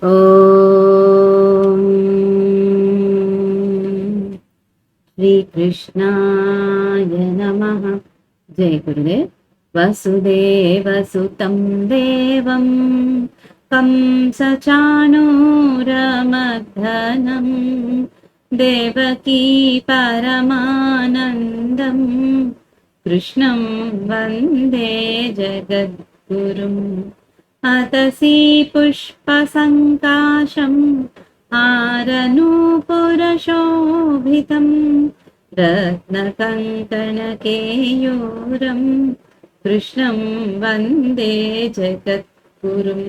ఓం శ్రీకృష్ణాయ నమః. జై గురుదేవ్. వసుదేవసుతం దేవం కంసచాణూరమర్దనం దేవకీ పరమానందం కృష్ణం వందే జగద్గురుం. అతసీ పుష్పసంకాశం ఆరనూపురశోభితం రత్నకంకణకేయూరం కృష్ణం వందే జగద్గురుం.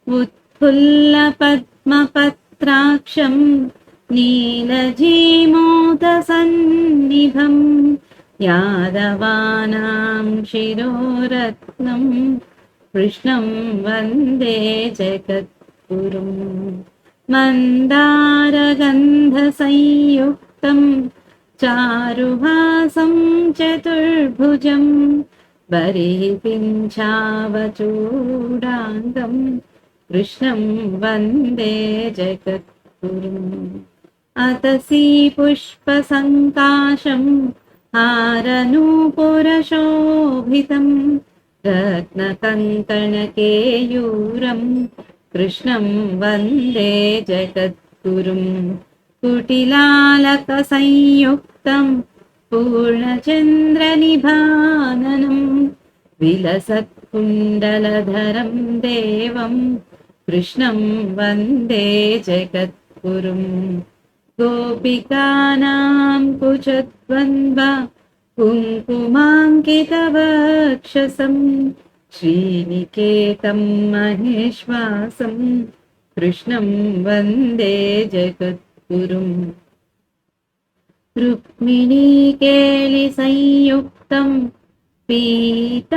ఉత్ఫుల్లపద్మపత్రాక్షం నీలజీమోదసన్నిభం యాదవానాం శిరోరత్నం కృష్ణం వందే జగద్గురుం. మందారగంధసంయుక్తం చారుహాసం చతుర్భుజం బరీపింఛావచూడాంగం కృష్ణం వందే జగద్గురుం. అతసీ పుష్పసంకాశం హారనూపురశోభితం రత్నకంకణకేయూరం కృష్ణం వందే జగద్గురుం. కుటిలాలకసంయుక్తం పూర్ణచంద్రనిభాననం విలసత్కుండలధరం దేవం కృష్ణం వందే జగద్గురుం. గోపికానాం కుచద్వంద్వ కుంకుమాంకితవక్షసం శ్రీనికేతం మహేశ్వాసం కృష్ణం వందే జగద్గురుం. రుక్మిణీకేళి సంయుక్తం పీతాంబరసుశోభితం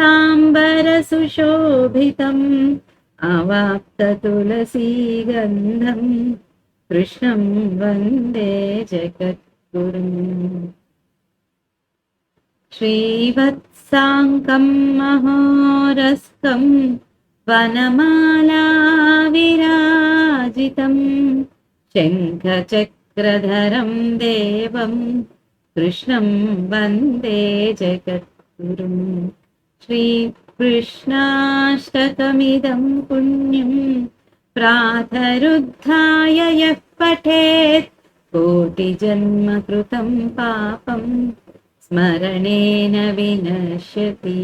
అవాప్తతులసీగంధం కృష్ణం వందే జగద్గురుం. శ్రీవత్సాంకం మహోరస్కం వనమాలా విరాజితం శంఖచక్రధరం దేవం కృష్ణం వందే జగద్గురుం. శ్రీకృష్ణాష్టకమిదం పుణ్యం ప్రాతరుద్ధాయ యః పఠేత్ కోటిజన్మ కృతం పాపం స్మరణేన వినశ్యతి.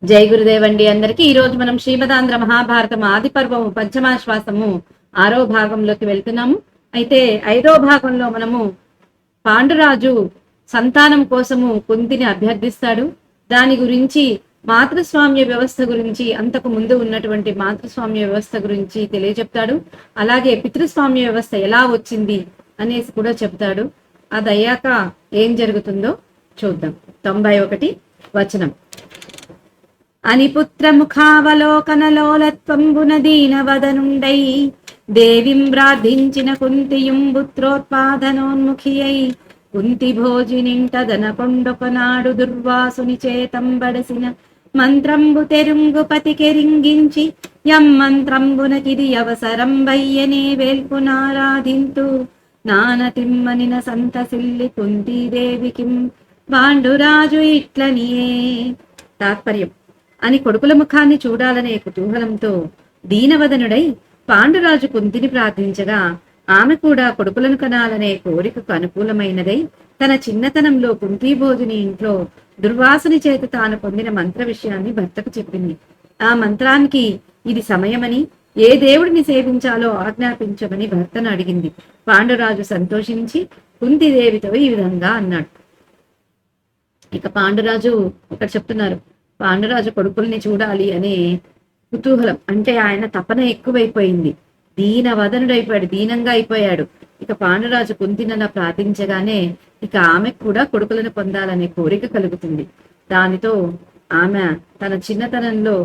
జై గురుదేవ్ అండి అందరికీ. ఈ రోజు మనం శ్రీమదాంధ్ర మహాభారతం ఆది పర్వము పంచమాశ్వాసము 6వ భాగంలోకి వెళ్తున్నాము. అయితే 5వ భాగంలో మనము పాండురాజు సంతానం కోసము కుంతిని అభ్యర్థిస్తాడు. దాని గురించి మాతృస్వామ్య వ్యవస్థ గురించి, అంతకు ముందు ఉన్నటువంటి మాతృస్వామ్య వ్యవస్థ గురించి తెలియజెప్తాడు. అలాగే పితృస్వామ్య వ్యవస్థ ఎలా వచ్చింది అనేసి కూడా చెప్తాడు. అది అయ్యాక ఏం జరుగుతుందో చూద్దాం. 91 వచనం. అనిపుత్ర ముఖావలోకనలోలత్వంబున దీనవదనుండై దేవిం ప్రార్థించిన కుంతియుం పుత్రోత్పాదనోన్ముఖి అయి కుంతి భోజినింటదనకొండొకనాడు దుర్వాసుని చేతంబడసిన మంత్రంబు తెరుంగు పతికెరింగించి యం మంత్రంబునకిది అవసరం వయ్యనే వేల్పునారాధింతు నానతిమ్మనిన సంతసిల్లి కుంతీదేవికిం పాండురాజు ఇట్లనియే. తాత్పర్యం. అని కొడుకుల ముఖాన్ని చూడాలనే కుతూహలంతో దీనవదనుడై పాండురాజు కుంతిని ప్రార్థించగా ఆమె కూడా కొడుకులను కనాలనే కోరికకు అనుకూలమైనదై తన చిన్నతనంలో కుంతీభోజుని ఇంట్లో దుర్వాసుని చేత తాను పొందిన మంత్ర విషయాన్ని భర్తకు చెప్పింది. ఆ మంత్రానికి ఇది సమయమని, ఏ దేవుడిని సేవించాలో ఆజ్ఞాపించమని భర్తను అడిగింది. పాండురాజు సంతోషించి కుంతిదేవితో ఈ విధంగా అన్నాడు. ఇక పాండురాజు ఇక్కడ చెప్తున్నారు, పాండురాజు కొడుకుల్ని చూడాలి అనే కుతూహలం, అంటే ఆయన తపన ఎక్కువైపోయింది. దీనవదనుడైపోయాడు, దీనంగా అయిపోయాడు. ఇక పాండురాజు కుంతినలా ప్రార్థించగానే ఇక ఆమెకు కూడా కొడుకులను పొందాలనే కోరిక కలుగుతుంది. దానితో ఆమె తన చిన్నతనంలో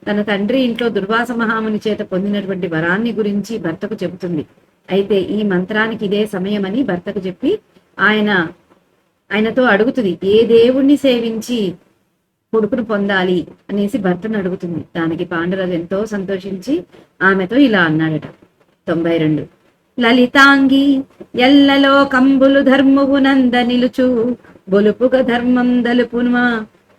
తన తండ్రి ఇంట్లో దుర్వాస మహాముని చేత పొందినటువంటి వరాన్ని గురించి భర్తకు చెబుతుంది. అయితే ఈ మంత్రానికి ఇదే సమయమని భర్తకు చెప్పి ఆయనతో అడుగుతుంది, ఏ దేవుణ్ణి సేవించి కొడుకును పొందాలి అనేసి భర్తను అడుగుతుంది. దానికి పాండురాజు ఎంతో సంతోషించి ఆమెతో ఇలా అన్నాడట. 92 లలితాంగి ఎల్లలో కంబులు ధర్మువు నంద నిలుచు బొలుపుగ ధర్మం దలుపునుమా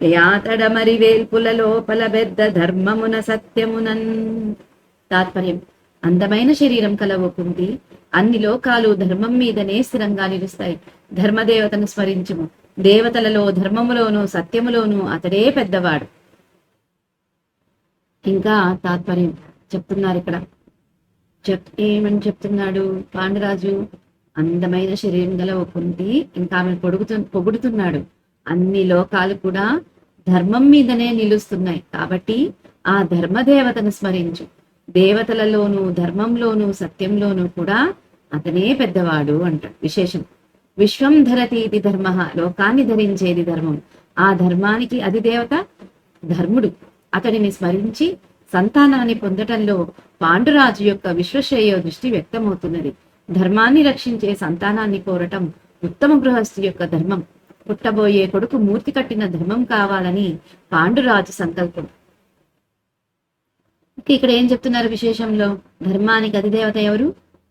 యాతడ మరి వేల్పుల లోపల బెద్ద ధర్మమున సత్యమునన్. తాత్పర్యం: అందమైన శరీరం కలవు కుంతి, అన్ని లోకాలు ధర్మం మీదనే స్థిరంగా నిలుస్తాయి. ధర్మదేవతను స్మరించుము. దేవతలలో ధర్మములోను సత్యములోను అతడే పెద్దవాడు. ఇంకా తాత్పర్యం చెప్తున్నారు ఇక్కడ. ఏమని చెప్తున్నాడు పాండురాజు? అందమైన శరీరం గల ఓ కుంతి, ఇంకా ఆమె పొగుడుతున్నాడు. అన్ని లోకాలు కూడా ధర్మం మీదనే నిలుస్తున్నాయి కాబట్టి ఆ ధర్మదేవతను స్మరించు. దేవతలలోను ధర్మంలోను సత్యంలోను కూడా అతనే పెద్దవాడు అంట. విశేషం: విశ్వం ధరతి ఇది ధర్మ, లోకాన్ని ధరించేది ధర్మం. ఆ ధర్మానికి అధిదేవత ధర్ముడు. అతడిని స్మరించి సంతానాన్ని పొందటంలో పాండురాజు యొక్క విశ్వశ్రేయో దృష్టి వ్యక్తమవుతున్నది. ధర్మాన్ని రక్షించే సంతానాన్ని కోరటం ఉత్తమ గృహస్థు యొక్క ధర్మం. పుట్టబోయే కొడుకు మూర్తి కట్టిన ధర్మం కావాలని పాండురాజు సంకల్పం. ఇక్కడ ఏం చెప్తున్నారు విశేషంలో? ధర్మానికి అధిదేవత ఎవరు?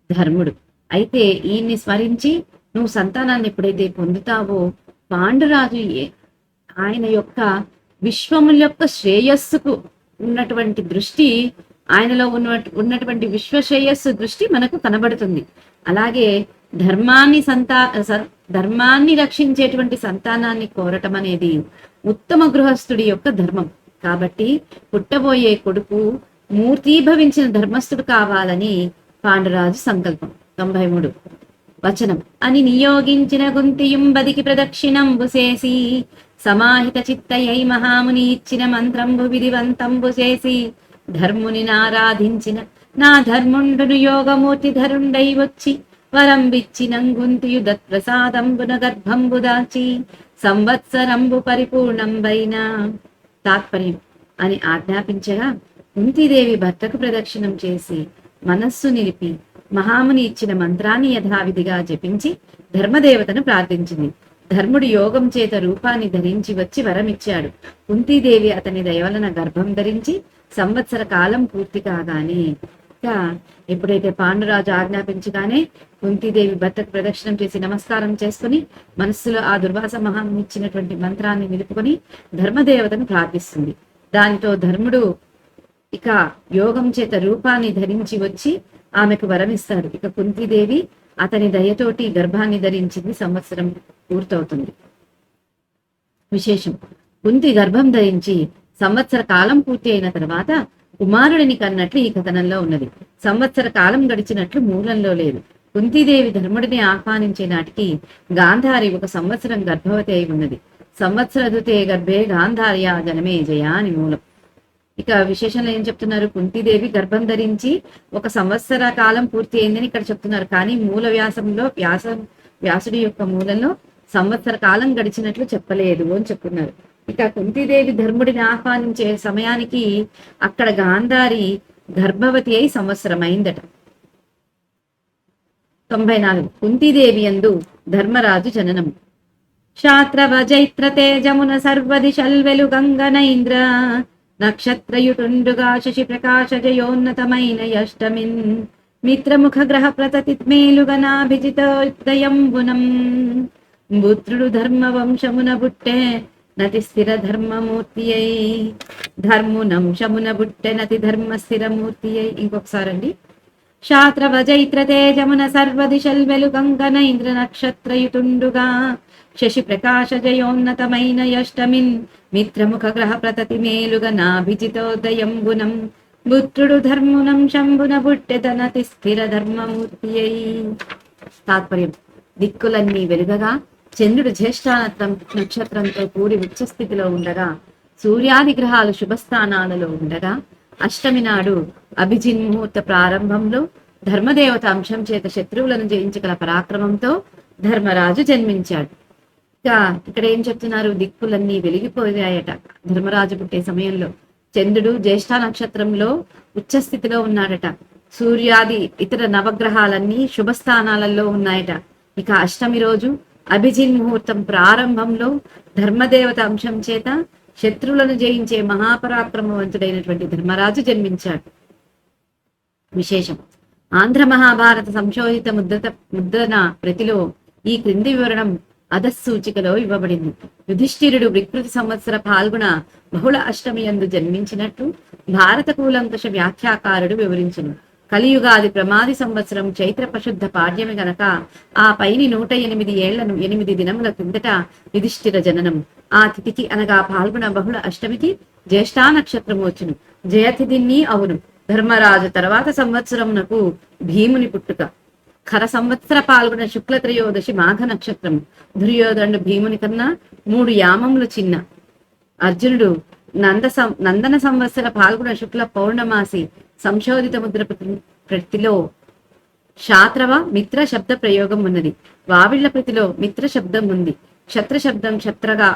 ధర్ముడు. అయితే ఈయన్ని స్మరించి నువ్వు సంతానాన్ని ఎప్పుడైతే పొందుతావో పాండురాజు ఆయన యొక్క విశ్వముల యొక్క శ్రేయస్సుకు ఉన్నటువంటి దృష్టి, ఆయనలో ఉన్నటువంటి విశ్వ శ్రేయస్సు దృష్టి మనకు కనబడుతుంది. అలాగే ధర్మాన్ని రక్షించేటువంటి సంతానాన్ని కోరటం అనేది ఉత్తమ గృహస్థుడి యొక్క ధర్మం. కాబట్టి పుట్టబోయే కొడుకు మూర్తీభవించిన ధర్మస్థుడు కావాలని పాండురాజు సంకల్పం. 93 వచనం: అని నియోగించిన గుంతియుం బదికి ప్రదక్షిణంబు చేసి సమాహిత చిత్తయై మహాముని ఇచ్చిన మంత్రంబు విధివంతంబు చేసి ధర్ముని నారాధించిన నా ధర్ముండును యోగమూర్తి ధరుండై వచ్చి వరంబిచ్చినంగుంతియు దత్ప్రసాదంబున గర్భంబు దాచి సంవత్సరంబు పరిపూర్ణంబైన. తాత్పర్యం: అని ఆజ్ఞాపించగా కుంతీదేవి భర్తకు ప్రదక్షిణం చేసి మనస్సు నిలిపి మహాముని ఇచ్చిన మంత్రాన్ని యథావిధిగా జపించి ధర్మదేవతను ప్రార్థించింది. ధర్ముడు యోగం చేత రూపాన్ని ధరించి వచ్చి వరమిచ్చాడు. కుంతీదేవి అతని దయవలన గర్భం ధరించి సంవత్సర కాలం పూర్తి కాగానే, ఎప్పుడైతే పాండురాజు ఆజ్ఞాపించగానే కుంతీదేవి భర్తకు ప్రదక్షిణం చేసి నమస్కారం చేసుకుని మనస్సులో ఆ దుర్వాస మహాముని ఇచ్చినటువంటి మంత్రాన్ని నిలుపుకొని ధర్మదేవతను ప్రార్థిస్తుంది. దానితో ధర్ముడు ఇక యోగం చేత రూపాన్ని ధరించి వచ్చి ఆమెకు వరమిస్తాడు. ఇక కుంతీదేవి అతని దయతోటి గర్భాన్ని ధరించింది. సంవత్సరం పూర్తవుతుంది. విశేషం: కుంతి గర్భం ధరించి సంవత్సర కాలం పూర్తి అయిన తర్వాత కుమారుడిని కన్నట్లు ఈ కథనంలో ఉన్నది. సంవత్సర కాలం గడిచినట్లు మూలంలో లేదు. కుంతీదేవి ధర్ముడిని ఆహ్వానించే నాటికి గాంధారి 1 సంవత్సరం గర్భవతి అయి ఉన్నది. సంవత్సరదుతే గర్భే గాంధార్యా జనమే జయ అని మూలం. ఇక విశేషంలో ఏం చెప్తున్నారు? కుంతీదేవి గర్భం ధరించి 1 సంవత్సర కాలం పూర్తి అయిందని ఇక్కడ చెప్తున్నారు. కానీ మూల వ్యాసుడి యొక్క మూలంలో సంవత్సర కాలం గడిచినట్లు చెప్పలేదు అని చెప్తున్నారు. ఇక కుంతీదేవి ధర్ముడిని ఆహ్వానించే సమయానికి అక్కడ గాంధారి గర్భవతి అయి సంవత్సరం అయిందట. 94 కుంతీదేవి యందు ధర్మరాజు జననం. శాత్రవజైత్ర తేజమున సర్వదిశల్వెలు గంగనైంద్ర నక్షత్రయుటుండుగా శశి ప్రకాశ జయోన్నతమైన యష్టమిన్ మిత్రముఖ గ్రహ ప్రతతి మేలుగనాభిజితోదయంబునం పుత్రుడు ధర్మ వంశమున బుట్టె నతి స్థిర ధర్మమూర్తి అయి ధర్మునంశమున బుట్టె నతి ధర్మ స్థిరమూర్తి అయి. ఇంకొకసారండి. శాత్రవజైత్ర తేజమున సర్వదిశల్వెలు గంగనైంద్ర నక్షత్రయుతుండుగా శశి ప్రకాశ జయోన్నతమైన యష్టమిన్ మిత్రముఖ గ్రహ ప్రతతి మేలుగా నాభిజితోదయంబునం పుత్రుడు ధర్మునం శంభున బుట్టెదనతి స్థిర ధర్మమూర్తి అయి. తాత్పర్యం: దిక్కులన్నీ వెలుగగా చంద్రుడు జ్యేష్ఠ నక్షత్రంతో కూడి ఉచ్చస్థితిలో ఉండగా సూర్యాది గ్రహాలు శుభస్థానాలలో ఉండగా అష్టమి నాడు అభిజిన్ ముహూర్త ప్రారంభంలో ధర్మదేవత అంశం చేత శత్రువులను జయించగల పరాక్రమంతో ధర్మరాజు జన్మించాడు. ఇక్కడ ఏం చెప్తున్నారు? దిక్కులన్నీ వెలిగిపోయాయట. ధర్మరాజు పుట్టే సమయంలో చంద్రుడు జ్యేష్ఠ నక్షత్రంలో ఉచ్చస్థితిలో ఉన్నాడట. సూర్యాది ఇతర నవగ్రహాలన్నీ శుభస్థానాలలో ఉన్నాయట. ఇక అష్టమి రోజు అభిజిన్ ముహూర్తం ప్రారంభంలో ధర్మదేవత అంశం చేత శత్రువులను జయించే మహాపరాక్రమవంతుడైనటువంటి ధర్మరాజు జన్మించాడు. విశేషం: ఆంధ్ర మహాభారత సంశోధిత ముద్రణ ప్రతిలో ఈ క్రింది వివరణం అధసూచికలో ఇవ్వబడింది. యుధిష్ఠిరుడు వికృతి సంవత్సర పాల్గొన బహుళ అష్టమి యందు జన్మించినట్టు భారత కూలంకష వ్యాఖ్యాకారుడు వివరించును. కలియుగాది ప్రమాది సంవత్సరం చైత్ర ప్రశుద్ధ పాడ్యమి గనక ఆ పైని 108 ఏళ్లను 8 దినముల కిందట యుధిష్ఠిర జననం. ఆ తిథికి అనగా పాల్గొన బహుళ అష్టమికి జ్యేష్ఠా నక్షత్రము వచ్చును. జయతిథిని అవును. ధర్మరాజు తర్వాత సంవత్సరమునకు భీముని పుట్టుక. ఖర సంవత్సర పాల్గొన శుక్ల త్రయోదశి మాఘ నక్షత్రము. దుర్యోధనుడు భీముని కన్నా 3 యామములు చిన్న. అర్జునుడు నందన సంవత్సర పాల్గొన శుక్ల పౌర్ణమాసి. సంశోధిత ముద్ర ప్రతిలో శాత్రవ మిత్ర శబ్ద ప్రయోగం ఉన్నది. వావిళ్ల ప్రతిలో మిత్ర శబ్దం ఉంది. క్షత్ర శబ్దం క్షత్రగా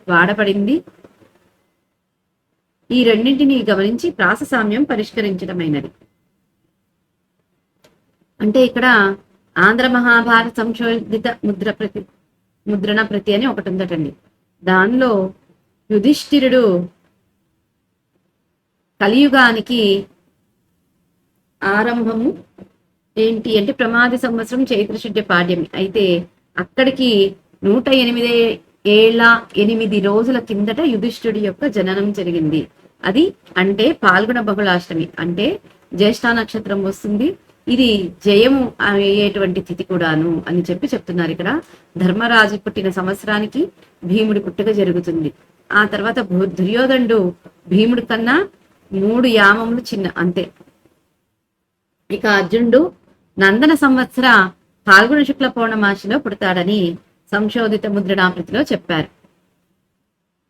వాడబడింది. ఈ రెండింటినీ గమనించి ప్రాస సామ్యం పరిష్కరించడమైనది. అంటే ఇక్కడ ఆంధ్ర మహాభారత సంశోధిత ముద్రణ ప్రతి అని ఒకటి ఉందటండి. దానిలో యుధిష్ఠిరుడు కలియుగానికి ఆరంభము ఏంటి అంటే ప్రమాది సంవత్సరం చైత్రశుద్ధ పాడ్యమి. అయితే అక్కడికి 108 ఏళ్ల 8 రోజుల కిందట యుధిష్ఠుడి యొక్క జననం జరిగింది. అది అంటే పాల్గొన బహుళాష్టమి అంటే జ్యేష్ఠ నక్షత్రం వస్తుంది. ఇది జయము అయ్యేటువంటి తిథి కూడాను అని చెప్తున్నారు. ఇక్కడ ధర్మరాజు పుట్టిన సంవత్సరానికి భీముడి పుట్టుక జరుగుతుంది. ఆ తర్వాత దుర్యోధనుడు భీముడి కన్నా 3 యామములు చిన్న అంతే. ఇక అర్జునుడు నందన సంవత్సర పాల్గొన శుక్ల పౌర్ణమాసిలో పుడతాడని సంశోధిత ముద్రణామృతిలో చెప్పారు.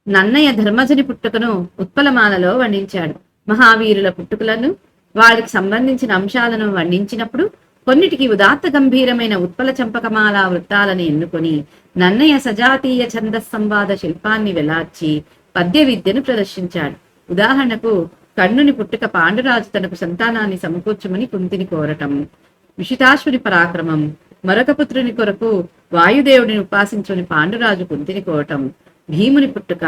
నన్నయ్య ధర్మజుని పుట్టుకను ఉత్పలమాలలో వర్ణించాడు. మహావీరుల పుట్టుకలను వారికి సంబంధించిన అంశాలను వర్ణించినప్పుడు కొన్నిటికి ఉదాత్త గంభీరమైన ఉత్పల చంపకమాల వృత్తాలను ఎన్నుకొని నన్నయ్య సజాతీయ ఛందస్సంవాద శిల్పాన్ని వెలార్చి పద్య విద్యను ప్రదర్శించాడు. ఉదాహరణకు కర్ణుని పుట్టుక పాండురాజు తనకు సంతానాన్ని సమకూర్చమని కుంతిని కోరటం, విషితాశ్వుని పరాక్రమం, మరొక పుత్రుని కొరకు వాయుదేవుడిని ఉపాసించుని పాండురాజు కుంతిని కోరటం, భీముని పుట్టుక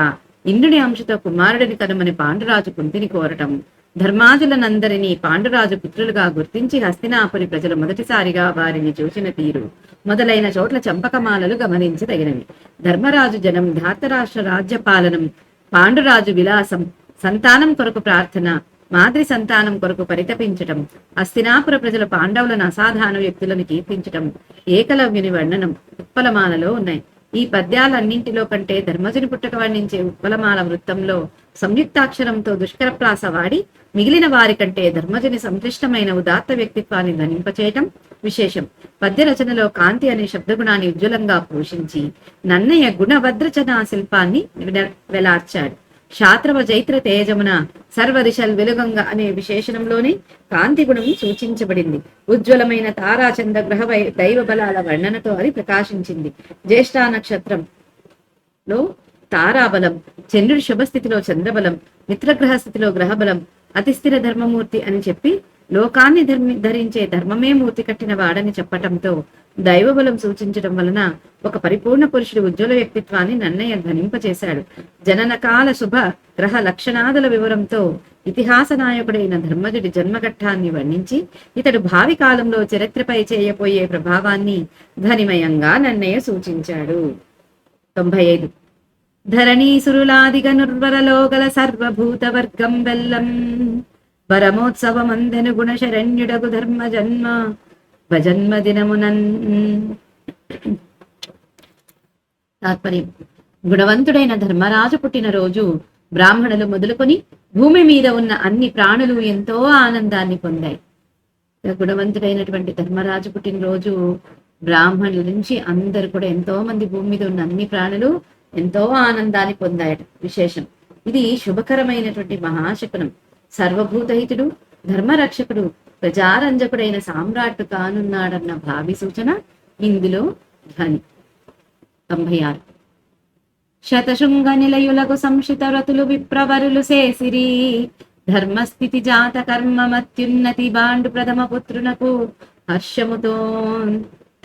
ఇంద్రుని అంశతో కుమారుడిని కనుమని పాండురాజు కుంతిని కోరటం, ధర్మాజులనందరినీ పాండురాజు పుత్రులుగా గుర్తించి హస్తినాపురి ప్రజలు మొదటిసారిగా వారిని చూసిన తీరు మొదలైన చోట్ల చంపకమాలలు గమనించదగినవి. ధర్మరాజు జనం, ధార్తరాష్ట్ర రాజ్యపాలనం, పాండురాజు విలాసం, సంతానం కొరకు ప్రార్థన, మాద్రి సంతానం కొరకు పరితపించటం, హస్తినాపుర ప్రజలు పాండవులను అసాధారణ వ్యక్తులను కీర్తించటం, ఏకలవ్యుని వర్ణనం ఉత్పలమాలలో ఉన్నాయి. ఈ పద్యాలన్నింటిలో కంటే ధర్మజుని పుట్టుక వర్ణించే ఉత్పలమాల వృత్తంలో సంయుక్తాక్షరంతో దుష్కరప్రాస వాడి మిగిలిన వారి కంటే ధర్మజుని సంక్లిష్టమైన ఉదాత్త వ్యక్తిత్వాన్ని ధ్వనింపచేయటం విశేషం. పద్య రచనలో కాంతి అనే శబ్దగుణాన్ని ఉజ్వలంగా పోషించి నన్నయ్య గుణభద్రచనా శిల్పాన్ని వెలార్చాడు. శాత్రవ జైత్ర తేజమున సర్వదిశల్ వెలుగంగ అనే విశేషణంలోనే కాంతి గుణం సూచించబడింది. ఉజ్వలమైన తారాచంద్ర గ్రహ దైవ బలాల వర్ణనతో అది ప్రకాశించింది. జ్యేష్ఠ నక్షత్రంలో తారాబలం, చంద్రుడి శుభస్థితిలో చంద్రబలం, మిత్రగ్రహ స్థితిలో గ్రహబలం, అతిస్థిర ధర్మమూర్తి అని చెప్పి లోకాన్ని ధరించే ధర్మమే మూర్తి కట్టిన వాడని చెప్పటంతో దైవబలం సూచించడం వలన ఒక పరిపూర్ణ పురుషుడి ఉజ్వల వ్యక్తిత్వాన్ని నన్నయ్య ధ్వనింపచేశాడు. జననకాల శుభ గ్రహ లక్షణాదుల వివరంతో ఇతిహాస నాయకుడైన ధర్మజుడి జన్మఘట్టాన్ని వర్ణించి ఇతడు భావి కాలంలో చరిత్రపై చేయబోయే ప్రభావాన్ని ధ్వనిమయంగా నన్నయ్య సూచించాడు. 95 ధరణీసురులాదిగ నుర్వరలోగల సర్వభూత వర్గం వెల్లం పరమోత్సవమందెను గుణశరణ్యుడగు ధర్మ జన్మ భజన్మదినమునన్. తాత్పర్యం: గుణవంతుడైన ధర్మరాజు పుట్టినరోజు బ్రాహ్మణులు మొదలుకొని భూమి మీద ఉన్న అన్ని ప్రాణులు ఎంతో ఆనందాన్ని పొందాయి. గుణవంతుడైనటువంటి ధర్మరాజు పుట్టినరోజు బ్రాహ్మణుల నుంచి అందరు కూడా ఎంతో మంది భూమి మీద ఉన్న అన్ని ప్రాణులు ఎంతో ఆనందాన్ని పొందాయట. విశేషం: ఇది శుభకరమైనటువంటి మహాశకునం. సర్వభూతహితుడు, ధర్మరక్షకుడు, ప్రజారంజకుడైన సామ్రాట్టు కానున్నాడన్న భావి సూచన ఇందులో ధ్వని. 96 శతశృంగ నిలయులకు సంశిత వ్రతులు విప్రవరులు సేసిరి ధర్మస్థితి జాత కర్మమత్యున్నతి బాండు ప్రథమ పుత్రునకు హర్షముతో.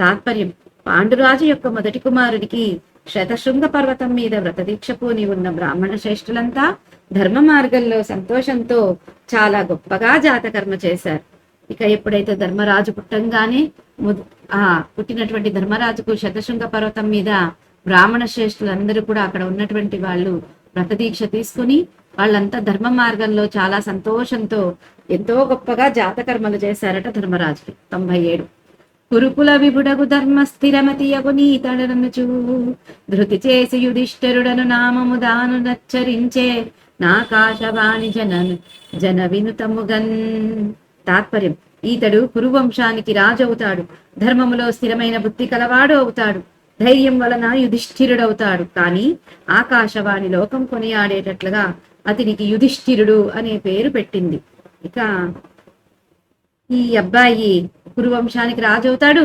తాత్పర్యం: పాండురాజు యొక్క మొదటి కుమారుడికి శతశృంగ పర్వతం మీద వ్రతదీక్ష పూని ఉన్న బ్రాహ్మణ శ్రేష్ఠులంతా ధర్మ మార్గంలో సంతోషంతో చాలా గొప్పగా జాతకర్మ చేశారు. ఇక ఎప్పుడైతే ధర్మరాజు పుట్టంగానే పుట్టినటువంటి ధర్మరాజుకు శతశృంగ పర్వతం మీద బ్రాహ్మణ శ్రేష్ఠులందరూ కూడా అక్కడ ఉన్నటువంటి వాళ్ళు వ్రతదీక్ష తీసుకుని వాళ్ళంతా ధర్మ మార్గంలో చాలా సంతోషంతో ఎంతో గొప్పగా జాతకర్మలు చేశారట ధర్మరాజుకి. 97 కురుకుల విభుడగు ధర్మ స్థిరమతియగు నీతడనచు ధృతి చేసి యుధిష్ఠిరుడను నామము దాను నచ్చరించే నాకాశవాణి జన వినుతముగన్. తాత్పర్యం: ఈతడు కురువంశానికి రాజు అవుతాడు, ధర్మములో స్థిరమైన బుద్ధి కలవాడు అవుతాడు, ధైర్యం వలన యుధిష్ఠిరుడవుతాడు. కానీ ఆకాశవాణి లోకం కొనియాడేటట్లుగా అతనికి యుధిష్ఠిరుడు అనే పేరు పెట్టింది. ఇక ఈ అబ్బాయి కురువంశానికి రాజు అవుతాడు,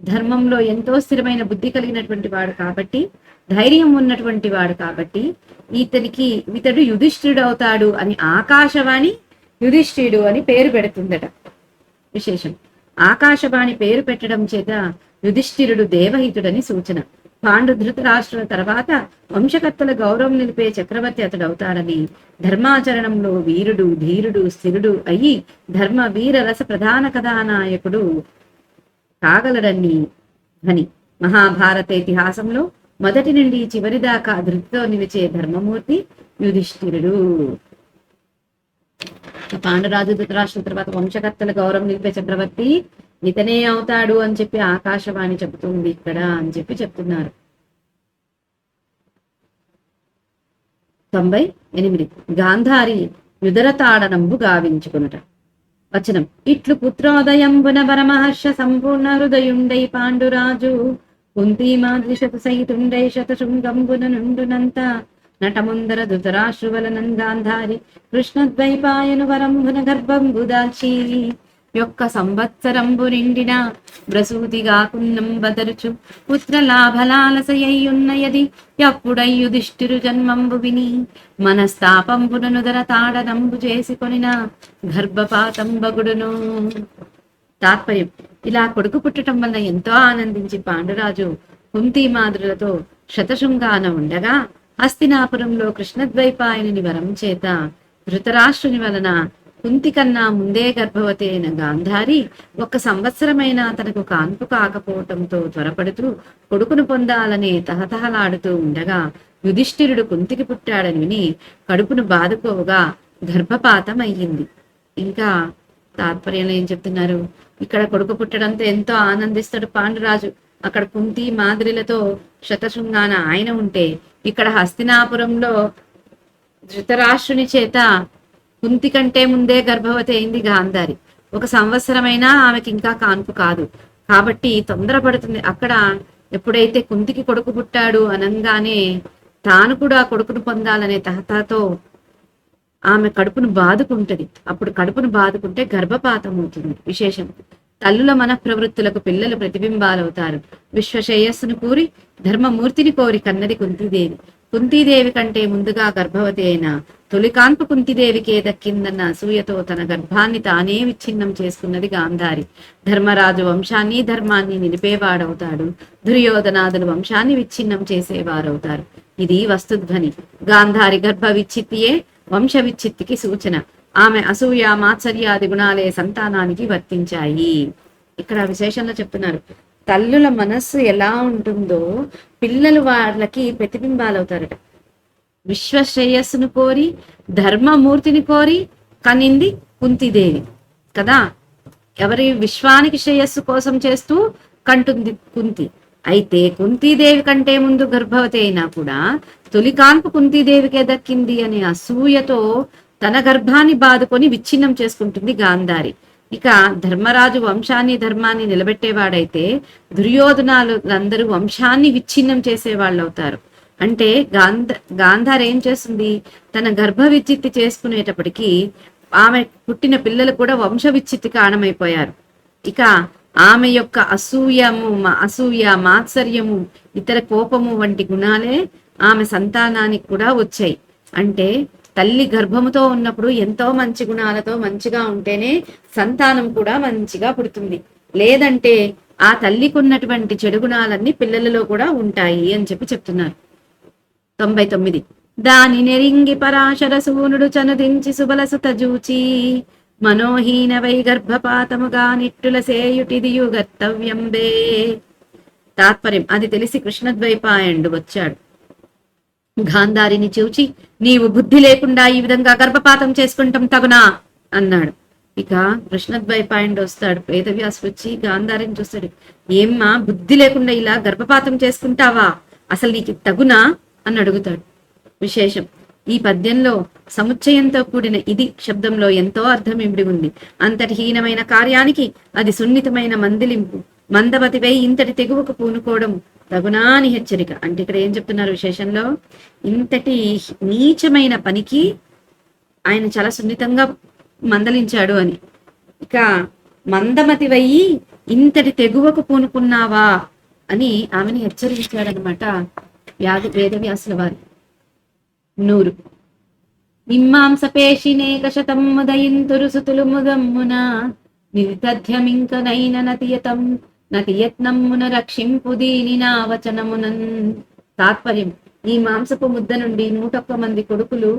ధర్మంలో ఎంతో స్థిరమైన బుద్ధి కలిగినటువంటి వాడు కాబట్టి, ధైర్యం ఉన్నటువంటి వాడు కాబట్టి ఇతడు యుధిష్ఠిరుడు అవుతాడు అని ఆకాశవాణి యుధిష్ఠిరుడు అని పేరు పెడుతుందట. విశేషం: ఆకాశవాణి పేరు పెట్టడం చేత యుధిష్ఠిరుడు దేవహితుడని సూచన. పాండు ధృతరాష్ట్రుల తర్వాత వంశకర్తల గౌరవం నిలిపే చక్రవర్తి అతడవుతాడని, ధర్మాచరణంలో వీరుడు ధీరుడు స్థిరుడు అయ్యి ధర్మ వీర రస ప్రధాన కథానాయకుడు కాగలడని ధ్వని. మహాభారత ఇతిహాసంలో మొదటి నుండి చివరి దాకా ధృతితో నిలిచే ధర్మమూర్తి యుధిష్ఠిరుడు. పాండురాజు ధృతరాష్ట్రుల తర్వాత వంశకర్తల గౌరవం నిలిపే చక్రవర్తి ఇతనే అవుతాడు అని చెప్పి ఆకాశవాణి చెబుతుంది ఇక్కడ అని చెప్పి చెప్తున్నారు. 98 గాంధారి యుదరతాడనంబు గావించుకునుట. వచనం: ఇట్లు పుత్రోదయంబున పరమహర్ష సంపూర్ణ హృదయుండై పాండురాజు కుంతీమాదృశత సహితుండై శతశృంగంబున నుండునంత నటముందర ధృతరాశ్రువలనం గాంధారి కృష్ణద్వైపాయను వరంబున గర్భంబు దాల్చి యొక్క సంవత్సరంబు నిండిన బ్రసూతిగాకున్నం బదరుచు పుత్ర లాభలాలసయ్యున్నయది ఎప్పుడై యుధిష్ఠిరు జన్మంబు విని మనస్తాపంబున నుదర తాడనంబు చేసుకొనిన గర్భపాతంబగుడును. తాత్పర్యం: ఇలా కొడుకు పుట్టడం వల్ల ఎంతో ఆనందించి పాండురాజు కుంతీమాద్రులతో శతశృంగాన ఉండగా హస్తినాపురంలో కృష్ణద్వైపాయనుని వరం చేత ధృతరాష్ట్రుని వలన కుంతి కన్నా ముందే గర్భవతి అయిన గాంధారి 1 సంవత్సరమైనా తనకు కాన్పు కాకపోవటంతో త్వరపడుతూ కొడుకును పొందాలనే తహతహలాడుతూ ఉండగా యుధిష్ఠిరుడు కుంతికి పుట్టాడని విని కడుపును బాదుకోగా గర్భపాతం అయ్యింది. ఇంకా తాత్పర్యంలో ఏం చెప్తున్నారు? ఇక్కడ కొడుకు పుట్టడంతో ఎంతో ఆనందిస్తాడు పాండురాజు. అక్కడ కుంతి మాదిరిలతో శతశృంగాన ఆయన ఉంటే, ఇక్కడ హస్తినాపురంలో ధృతరాష్ట్రుని చేత కుంతి కంటే ముందే గర్భవతి అయింది గాంధారి. 1 సంవత్సరమైనా ఆమెకి ఇంకా కాన్పు కాదు కాబట్టి తొందరపడుతుంది. అక్కడ ఎప్పుడైతే కుంతికి కొడుకు పుట్టాడు అనంగానే తాను కూడా కొడుకును పొందాలనే తహతతో ఆమె కడుపును బాదుకుంటది. అప్పుడు కడుపును బాదుకుంటే గర్భపాతం అవుతుంది. విశేషం: తల్లుల మన ప్రవృత్తులకు పిల్లలు ప్రతిబింబాలవుతారు. విశ్వశ్రేయస్సును కూరి ధర్మమూర్తిని కోరి కన్నది కుంతీదేవి. కుంతీదేవి కంటే ముందుగా గర్భవతి అయిన తొలికాన్పు కుంతీదేవికే దక్కిందన్న అసూయతో తన గర్భాన్ని తానే విచ్ఛిన్నం చేసుకున్నది గాంధారి. ధర్మరాజు వంశాన్ని ధర్మాన్ని నిలిపేవాడవుతాడు, దుర్యోధనాదులు వంశాన్ని విచ్ఛిన్నం చేసేవారవుతారు. ఇది వస్తుధ్వని. గాంధారి గర్భ విచ్ఛిత్తియే వంశ విచ్ఛిత్తికి సూచన. ఆమె అసూయ మాత్సర్యాది గుణాలే సంతానానికి వర్తించాయి. ఇక్కడ విశేషంగా చెప్తున్నారు, తల్లుల మనస్సు ఎలా ఉంటుందో పిల్లలు వాళ్ళకి ప్రతిబింబాలవుతారట. విశ్వశ్రేయస్సును కోరి ధర్మమూర్తిని కోరి కనింది కుంతీదేవి కదా. ఎవరి విశ్వానికి శ్రేయస్సు కోసం చేస్తూ కంటుంది కుంతి. అయితే కుంతీదేవి కంటే ముందు గర్భవతి అయినా కూడా తొలికాన్పు కుంతీదేవికే దక్కింది అనే అసూయతో తన గర్భాన్ని బాదుకొని విచ్ఛిన్నం చేసుకుంటుంది గాంధారి. ఇక ధర్మరాజు వంశాన్ని ధర్మాన్ని నిలబెట్టేవాడైతే దుర్యోధనాలు అందరూ వంశాన్ని విచ్ఛిన్నం చేసేవాళ్ళు అవుతారు. అంటే గాంధారి ఏం చేస్తుంది? తన గర్భ విచ్ఛిత్తి చేసుకునేటప్పటికీ ఆమె పుట్టిన పిల్లలు కూడా వంశ విచ్ఛిత్తి కారణమైపోయారు. ఇక ఆమె యొక్క అసూయ మాత్సర్యము ఇతర కోపము వంటి గుణాలే ఆమె సంతానానికి కూడా వచ్చాయి. అంటే తల్లి గర్భముతో ఉన్నప్పుడు ఎంతో మంచి గుణాలతో మంచిగా ఉంటేనే సంతానం కూడా మంచిగా పుడుతుంది. లేదంటే ఆ తల్లికి ఉన్నటువంటి చెడు గుణాలన్నీ పిల్లలలో కూడా ఉంటాయి అని చెప్పి చెప్తున్నారు. 99. దాని నెరింగి పరాశర సూనుడు చనుదించి సుబలసుత జూచి మనోహీన వై గర్భపాతముగా నిట్టుల సేయుటిదియు గర్తవ్యంబే. తాత్పర్యం: అది తెలిసి కృష్ణద్వైపాయనుడు వచ్చాడు. గాంధారిని చూచి, నీవు బుద్ధి లేకుండా ఈ విధంగా గర్భపాతం చేసుకుంటాం తగునా అన్నాడు. ఇక కృష్ణద్వైపాయనుడు వస్తాడు. వేదవ్యాసుడు వచ్చి గాంధారిని చూస్తాడు. ఏమ్మా, బుద్ధి లేకుండా ఇలా గర్భపాతం చేసుకుంటావా? అసలు నీకు తగునా అని అడుగుతాడు. విశేషం: ఈ పద్యంలో సముచ్చయంతో కూడిన ఇది శబ్దంలో ఎంతో అర్థం ఇమిడి ఉంది. అంతటి హీనమైన కార్యానికి అది సున్నితమైన మందిలింపు. మందమతివై ఇంతటి తెగువకు పూనుకోవడం తగునా అని హెచ్చరిక. అంటే ఇక్కడ ఏం చెప్తున్నారు విశేషంలో? ఇంతటి నీచమైన పనికి ఆయన చాలా సున్నితంగా మందలించాడు అని. ఇక మందమతివయ్యి ఇంతటి తెగువకు పూనుకున్నావా అని ఆమెను హెచ్చరించాడనమాట వేదవ్యాసుల వారు. 100. మిమ్మాంసపేషినేక శతం ముదయింతురు సుతులు ముదమ్మున నితథ్యమింకనైన నతియత్నమ్మున రక్షింపు దీని నా వచనమునన్. తాత్పర్యం: ఈ మాంసపు ముద్ద నుండి 101 మంది కొడుకులు,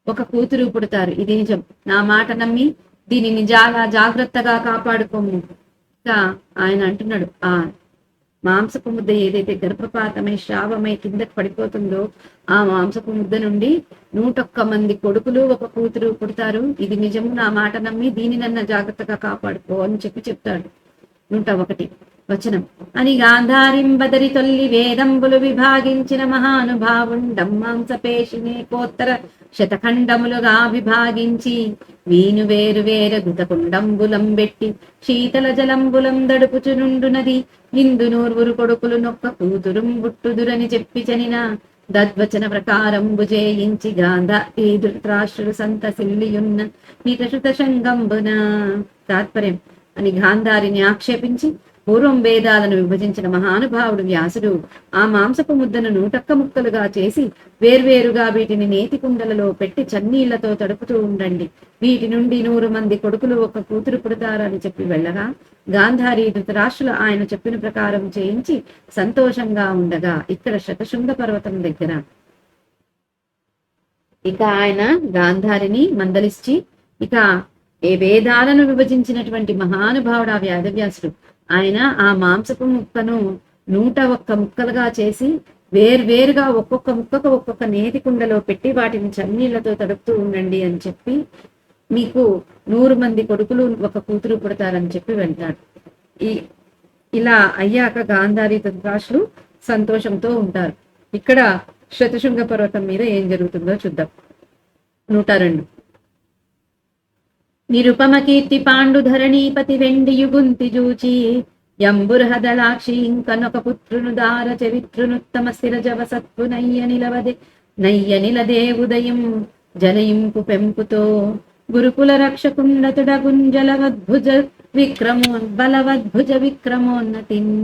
ఒక కూతురు పుడతారు. ఇది నిజం. నా మాట నమ్మి దీనిని చాలా జాగ్రత్తగా కాపాడుకోము. ఇంకా ఆయన అంటున్నాడు, ఆ మాంసపు ముద్ద ఏదైతే గర్భపాతమై శ్రావమై కిందకి పడిపోతుందో ఆ మాంసపు ముద్ద నుండి 101 మంది కొడుకులు, ఒక కూతురు పుడతారు. ఇది నిజము. నా మాట నమ్మి దీనినన్న జాగ్రత్తగా కాపాడుకో అని చెప్తాడు. 101 వచనం: అని గాంధారింబదరి తొల్లి వేదంబులు విభాగించిన మహానుభావుండమ్మాంసపేషినే కోత్తర శతఖండములుగా విభాగించి వీను వేరు వేర గుతకుండంబులం బెట్టి శీతల జలంబులం దడుపుచునుండునది ఇందు 100 కొడుకులు నొక్క కూతురుం బుట్టుదురని చెప్పి చనిన దద్వచన ప్రకారంబు జయించి గాంధారీ ధృతరాష్ట్రుడు సంతసిల్లియున్న నికషుత శంగంబున. తాత్పర్యం: అని గాంధారిని ఆక్షేపించి పూర్వం వేదాలను విభజించిన మహానుభావుడు వ్యాసుడు ఆ మాంసపు ముద్దను 101 ముక్కలుగా చేసి వేర్వేరుగా వీటిని నేతి కుండలలో పెట్టి చన్నీళ్లతో తడుపుతూ ఉండండి. వీటి నుండి 100 మంది కొడుకులు, ఒక కూతురు పుడతారని చెప్పి వెళ్ళగా గాంధారి ధృతరాష్ట్రులు ఆయన చెప్పిన ప్రకారం చేయించి సంతోషంగా ఉండగా ఇక్కడ శతశృంగ పర్వతం దగ్గర ఇక ఆయన గాంధారిని మందలిచ్చి, ఇక ఏ వేదాలను విభజించినటువంటి మహానుభావుడు ఆ వేదవ్యాసుడు ఆయన ఆ మాంసపు ముక్కను 101 ముక్కలుగా చేసి వేర్వేరుగా ఒక్కొక్క ముక్కకు ఒక్కొక్క నేతి కుండలో పెట్టి వాటిని చన్నీళ్లతో తడుపుతూ ఉండండి అని చెప్పి మీకు 100 మంది కొడుకులు, ఒక కూతురు పుడతారని చెప్పి వెళ్తాడు. ఇలా అయ్యాక గాంధారి ధృతరాష్ట్రులు సంతోషంతో ఉంటారు. ఇక్కడ శతశృంగ పర్వతం మీద ఏం జరుగుతుందో చూద్దాం. 102. నిరుపమ కీర్తి పాండు ధరణీపతి వెండియుగుంతి జూచి యంబుర్హదలాక్షి ఇంకనొక పుత్రును దార చరిత్రునుత్తమ స్థిరజవ సత్పు నయ్య నిలదే ఉదయం జలయింపు పెంపుతో గురుకుల రక్షకుండతుడ గుంజలవద్భుజ బలవద్భుజ విక్రమోన్నతిన్.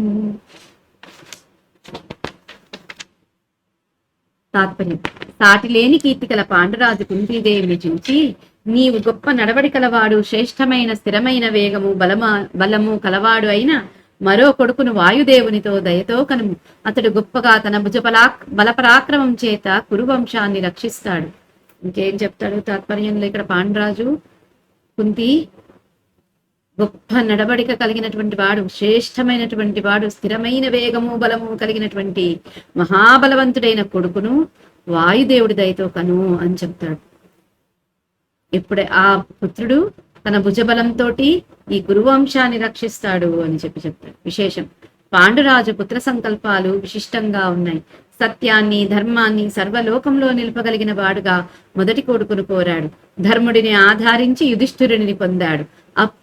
తాత్పర్యం: సాటి లేని కీర్తి కల పాండురాజు కుంతీదేవిని చూచి నీవు గొప్ప నడవడి కలవాడు, శ్రేష్టమైన స్థిరమైన వేగము బలము కలవాడు అయిన మరో కొడుకును వాయుదేవునితో దయతో కనుము. అతడు గొప్పగా తన బలపరాక్రమం చేత కురువంశాన్ని రక్షిస్తాడు. ఇంకేం చెప్తాడు తాత్పర్యంలో? ఇక్కడ పాండురాజు కుంతి గొప్ప నడవడిక కలిగినటువంటి వాడు, శ్రేష్టమైనటువంటి వాడు, స్థిరమైన వేగము బలము కలిగినటువంటి మహాబలవంతుడైన కొడుకును వాయుదేవుడి దయతో కను అని చెప్తాడు. ఇప్పుడే ఆ పుత్రుడు తన భుజబలంతో ఈ గురువంశాన్ని రక్షిస్తాడు అని చెప్తాడు. విశేషం: పాండురాజు పుత్ర సంకల్పాలు విశిష్టంగా ఉన్నాయి. సత్యాన్ని, ధర్మాన్ని సర్వలోకంలో నిలపగలిగిన వాడుగా మొదటి కొడుకును కోరాడు. ధర్ముడిని ఆధారించి యుధిష్ఠిరుని పొందాడు.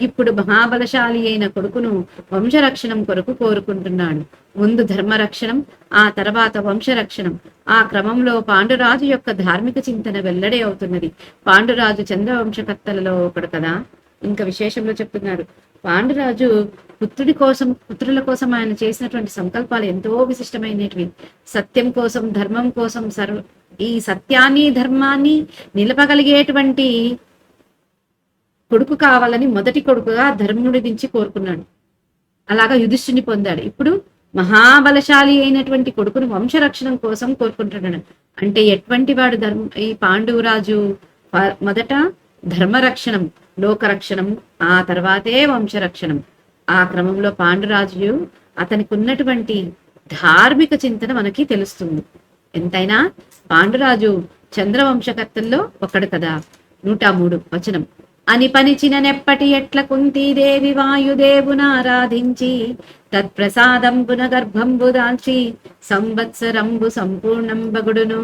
ఇప్పుడు మహాబలశాలి అయిన కొడుకును వంశరక్షణం కొరకు కోరుకుంటున్నాడు. ముందు ధర్మరక్షణం, ఆ తర్వాత వంశరక్షణం. ఆ క్రమంలో పాండురాజు యొక్క ధార్మిక చింతన వెల్లడి అవుతున్నది. పాండురాజు చంద్రవంశకర్తలలో ఒకడు కదా. ఇంకా విశేషంలో చెప్తున్నాడు, పాండురాజు పుత్రుల కోసం ఆయన చేసినటువంటి సంకల్పాలు ఎంతో విశిష్టమైనవి. సత్యం కోసం, ధర్మం కోసం, ఈ సత్యాన్ని ధర్మాన్ని నిలపగలిగేటువంటి కొడుకు కావాలని మొదటి కొడుకుగా ధర్ముడి నుంచి కోరుకున్నాడు. అలాగా యుధిష్ఠుని పొందాడు. ఇప్పుడు మహాబలశాలి అయినటువంటి కొడుకును వంశరక్షణం కోసం కోరుకుంటున్నాడు. అంటే ఎటువంటి వాడు ఈ పాండురాజు మొదట ధర్మరక్షణం, లోకరక్షణం, ఆ తర్వాతే వంశరక్షణం. ఆ క్రమంలో పాండురాజు అతనికి ఉన్నటువంటి ధార్మిక చింతన మనకి తెలుస్తుంది. ఎంతైనా పాండురాజు చంద్రవంశకర్తల్లో ఒకడు కదా. 103 వచనం. అని పనిచిన నెప్పటి ఎట్ల కుంతీదేవి వాయుదేవునారాధించి తత్ప్రసాదంబున గర్భంబు దాల్చి సంవత్సరంబు సంపూర్ణంబగుడును.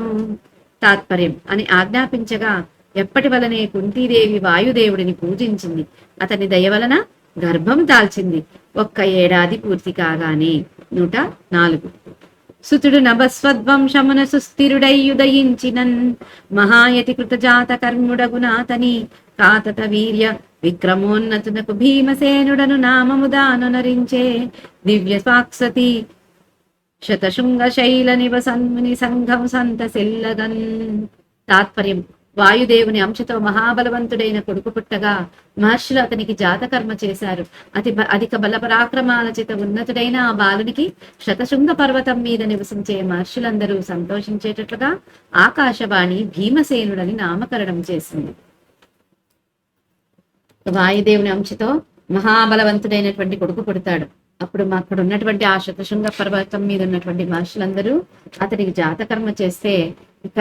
తాత్పర్యం. అని ఆజ్ఞాపించగా ఎప్పటి వలనే కుంతీదేవి వాయుదేవుడిని పూజించింది. అతని దయ వలన గర్భం దాల్చింది. 1 ఏడాది పూర్తి కాగానే. 104. సుతుడు నభస్వద్వంశమున సుస్థిరుడయ్యుదయించినన్ మహాయతి కృతజాత కర్ముడగునాతని కాతత వీర్య విక్రమోన్నతునకు భీమసేనుడను నామముదానునరించే దివ్య స్వాక్సతి శతశృంగ శైల నివసన్ముని సంఘం సంతసిల్లగన్. తాత్పర్యం. వాయుదేవుని అంశతో మహాబలవంతుడైన కొడుకు పుట్టగా మహర్షులు అతనికి జాతకర్మ చేశారు. అధిక బలపరాక్రమాల చేత ఉన్నతుడైన ఆ బాలునికి శతశృంగ పర్వతం మీద నివసించే మహర్షులందరూ సంతోషించేటట్లుగా ఆకాశవాణి భీమసేనుడని నామకరణం చేసింది. వాయుదేవుని అంశతో మహాబలవంతుడైనటువంటి కొడుకు పుడతాడు. అప్పుడు అక్కడ ఉన్నటువంటి ఆ శతశృంగ పర్వతం మీద ఉన్నటువంటి మహర్షులందరూ అతనికి జాతకర్మ చేస్తే ఇక